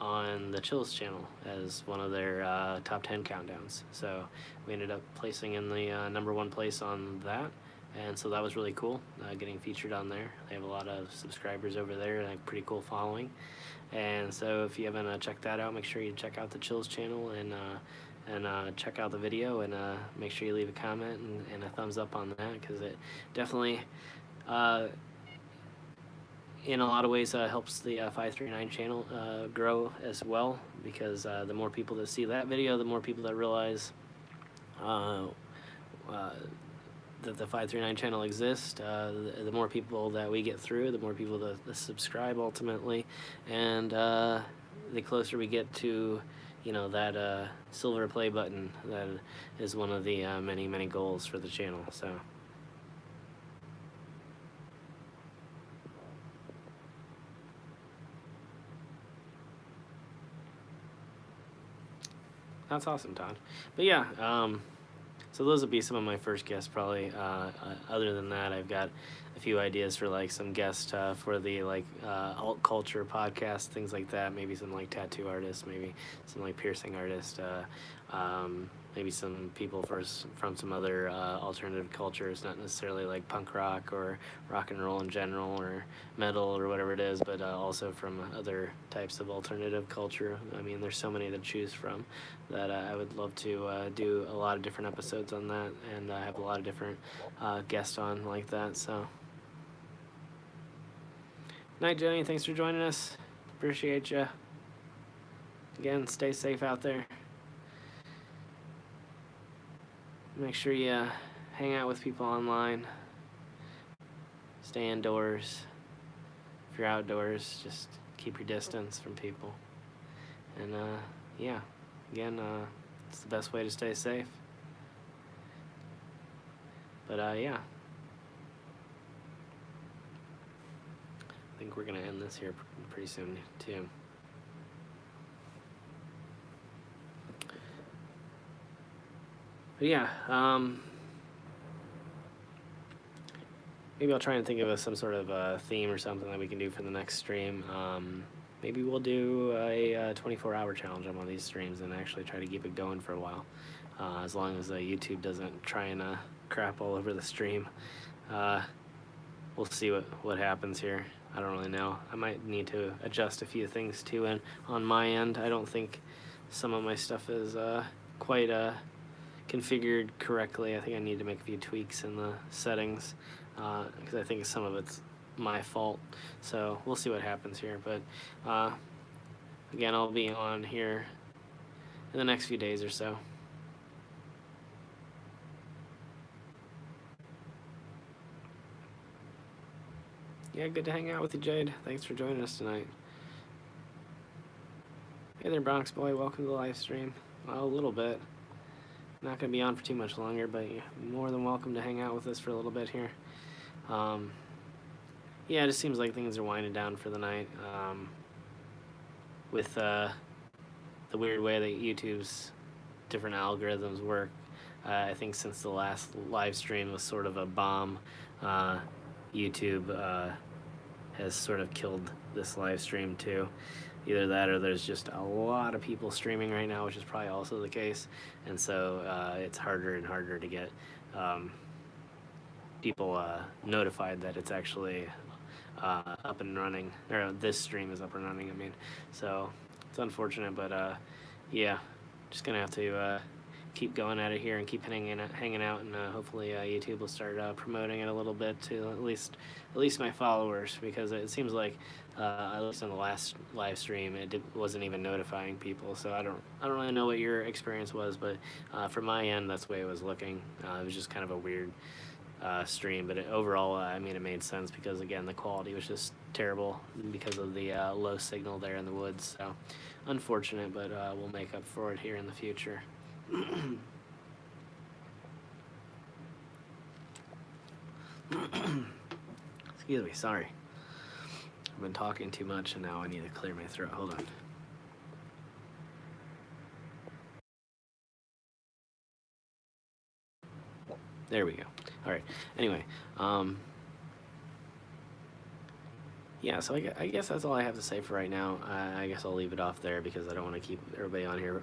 on the Chills channel as one of their top 10 countdowns. So we ended up placing in the #1 place on that, and so that was really cool, getting featured on there. They have a lot of subscribers over there and a pretty cool following. And so if you haven't checked that out, make sure you check out the Chills channel and check out the video, and make sure you leave a comment and a thumbs up on that, because it definitely in a lot of ways helps the 539 channel grow as well, because the more people that see that video, the more people that realize that the 539 channel exists, the more people that we get through, the more people that subscribe ultimately, and the closer we get to, you know, that silver play button that is one of the many goals for the channel. So that's awesome, Todd. But yeah, so those would be some of my first guests, probably. Other than that, I've got a few ideas for like some guests for the like alt culture podcast, things like that. Maybe some like tattoo artists, maybe some like piercing artists, maybe some people from some other alternative cultures, not necessarily like punk rock or rock and roll in general or metal or whatever it is, but also from other types of alternative culture. I mean, there's so many to choose from that I would love to do a lot of different episodes on that, and have a lot of different guests on like that. So, night, Jenny. Thanks for joining us. Appreciate you. Again, stay safe out there. Make sure you hang out with people online. Stay indoors. If you're outdoors, just keep your distance from people. And yeah, again, it's the best way to stay safe. But yeah, I think we're gonna end this here pretty soon too. But yeah, maybe I'll try and think of some sort of theme or something that we can do for the next stream. Maybe we'll do a 24-hour challenge on one of these streams and actually try to keep it going for a while, as long as YouTube doesn't try and crap all over the stream. We'll see what happens here. I don't really know. I might need to adjust a few things too, and on my end, I don't think some of my stuff is quite configured correctly. I think I need to make a few tweaks in the settings, because I think some of it's my fault. So we'll see what happens here. But again, I'll be on here in the next few days or so. Yeah, good to hang out with you, Jade. Thanks for joining us tonight. Hey there, Bronx Boy. Welcome to the live stream. Well, a little bit. Not going to be on for too much longer, but you're more than welcome to hang out with us for a little bit here. Yeah, it just seems like things are winding down for the night. With the weird way that YouTube's different algorithms work, I think since the last live stream was sort of a bomb, YouTube has sort of killed this live stream too. Either that or there's just a lot of people streaming right now, which is probably also the case. And so it's harder and harder to get people notified that it's actually up and running, or this stream is up and running, I mean. So it's unfortunate, but yeah, just gonna have to keep going at it here and keep hanging out, and hopefully YouTube will start promoting it a little bit to at least my followers, because it seems like at least on the last live stream it wasn't even notifying people. So I don't really know what your experience was, but from my end, that's the way it was looking. It was just kind of a weird stream, but overall, I mean, it made sense, because again, the quality was just terrible because of the low signal there in the woods. So unfortunate, but we'll make up for it here in the future. Excuse me, sorry. I've been talking too much and now I need to clear my throat. Hold on. There we go. All right. Anyway, yeah, so I guess that's all I have to say for right now. I guess I'll leave it off there because I don't want to keep everybody on here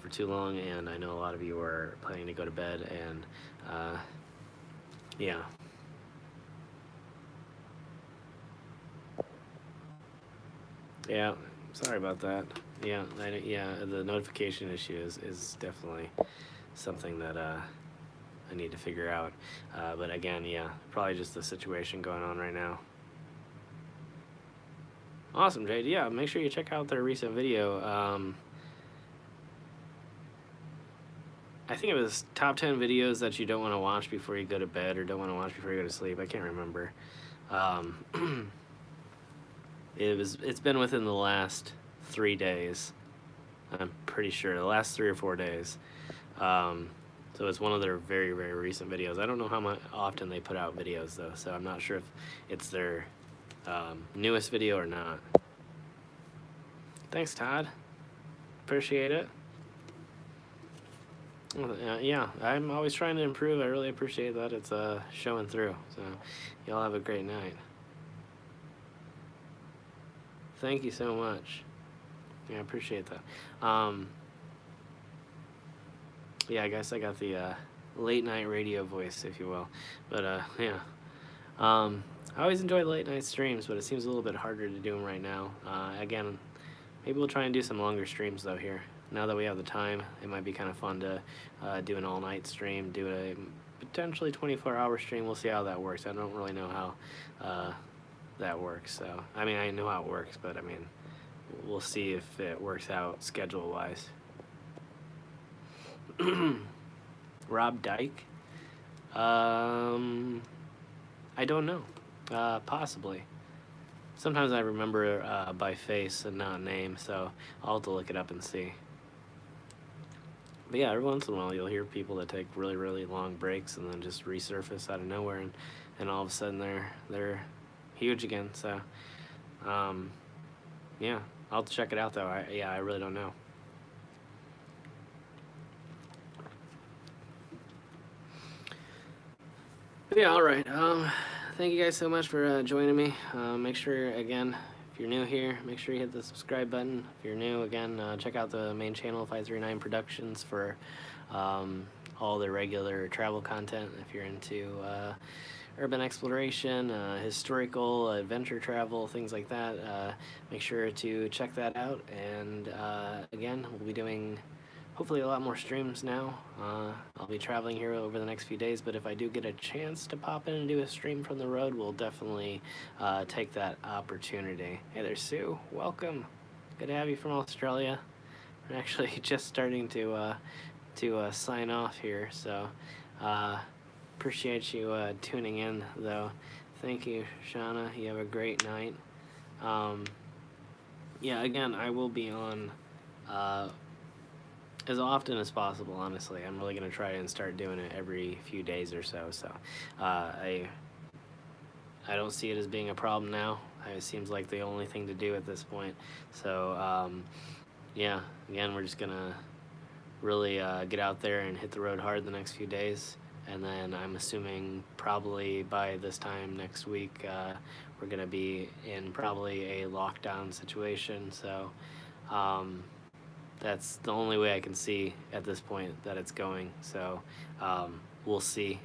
for too long, and I know a lot of you are planning to go to bed, and yeah. Yeah, sorry about that. Yeah, yeah, the notification issue is definitely something that I need to figure out. But again, yeah, probably just the situation going on right now. Awesome, Jade. Yeah, make sure you check out their recent video. I think it was top 10 videos that you don't want to watch before you go to bed or don't want to watch before you go to sleep. I can't remember. It's been within the last 3 days. I'm pretty sure the last 3 or 4 days. So it's one of their very, very recent videos. I don't know how often they put out videos though, so I'm not sure if it's their newest video or not. Thanks, Todd. Appreciate it. Yeah, I'm always trying to improve. I really appreciate that it's showing through. So y'all have a great night. Thank you so much. Yeah, I appreciate that. Yeah, I guess I got the late night radio voice, if you will. But yeah. I always enjoy late night streams, but it seems a little bit harder to do them right now. Again, maybe we'll try and do some longer streams though here. Now that we have the time, it might be kind of fun to do an all-night stream, do a potentially 24-hour stream. We'll see how that works. I don't really know how that works. So, I mean, I know how it works, but I mean, we'll see if it works out schedule-wise. Rob Dyke? I don't know. Possibly. Sometimes I remember by face and not name, so I'll have to look it up and see. But yeah, every once in a while you'll hear people that take really, really long breaks and then just resurface out of nowhere, and all of a sudden they're huge again. So, yeah, I'll have to check it out though. I really don't know. But yeah, all right. Thank you guys so much for joining me. Make sure, again, if you're new here, make sure you hit the subscribe button. If you're new, again, check out the main channel, 539 Productions, for all the regular travel content. If you're into urban exploration, historical, adventure travel, things like that, make sure to check that out. And again, we'll be doing hopefully a lot more streams now. I'll be traveling here over the next few days, but if I do get a chance to pop in and do a stream from the road, we'll definitely take that opportunity. Hey there, Sue. Welcome. Good to have you from Australia. We're actually just starting to sign off here, so appreciate you tuning in, though. Thank you, Shauna. You have a great night. Yeah, again, I will be on as often as possible, honestly. I'm really going to try and start doing it every few days or so. So I don't see it as being a problem now. It seems like the only thing to do at this point. So yeah, again, we're just going to really get out there and hit the road hard the next few days. And then I'm assuming probably by this time next week, we're going to be in probably a lockdown situation. So that's the only way I can see at this point that it's going. So we'll see.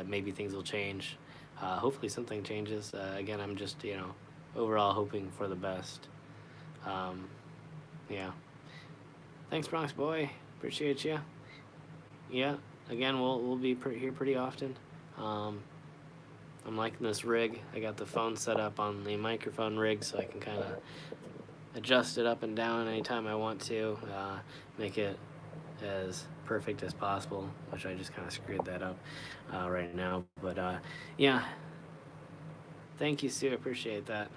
Maybe things will change. Hopefully something changes. Again, I'm just, overall hoping for the best. Yeah. Thanks, Bronx Boy. Appreciate you. Yeah. Again, we'll be here pretty often. I'm liking this rig. I got the phone set up on the microphone rig, so I can kind of adjust it up and down anytime I want to, make it as perfect as possible, which I just kind of screwed that up right now. But yeah, thank you, Sue. Appreciate that.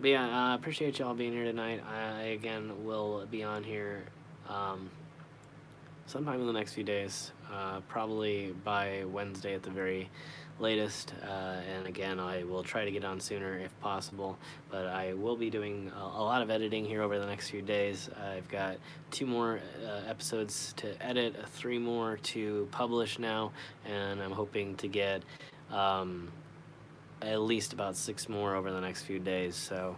But yeah, appreciate y'all being here tonight. I again will be on here sometime in the next few days. probably by Wednesday at the very latest. And again, I will try to get on sooner if possible, but I will be doing a lot of editing here over the next few days. I've got 2 more episodes to edit, 3 more to publish now, and I'm hoping to get at least about 6 more over the next few days. So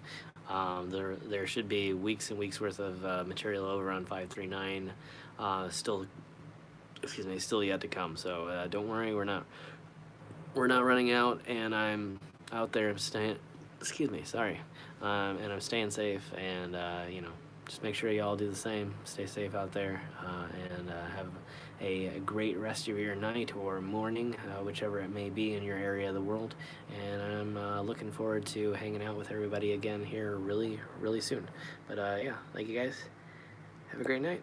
there should be weeks and weeks worth of material over on 539. Still, excuse me, still yet to come. So don't worry, we're not running out, and I'm out there staying. Excuse me, sorry, and I'm staying safe, and just make sure y'all do the same. Stay safe out there, and have a great rest of your night or morning, whichever it may be in your area of the world. And I'm looking forward to hanging out with everybody again here really, really soon. But yeah, thank you guys. Have a great night.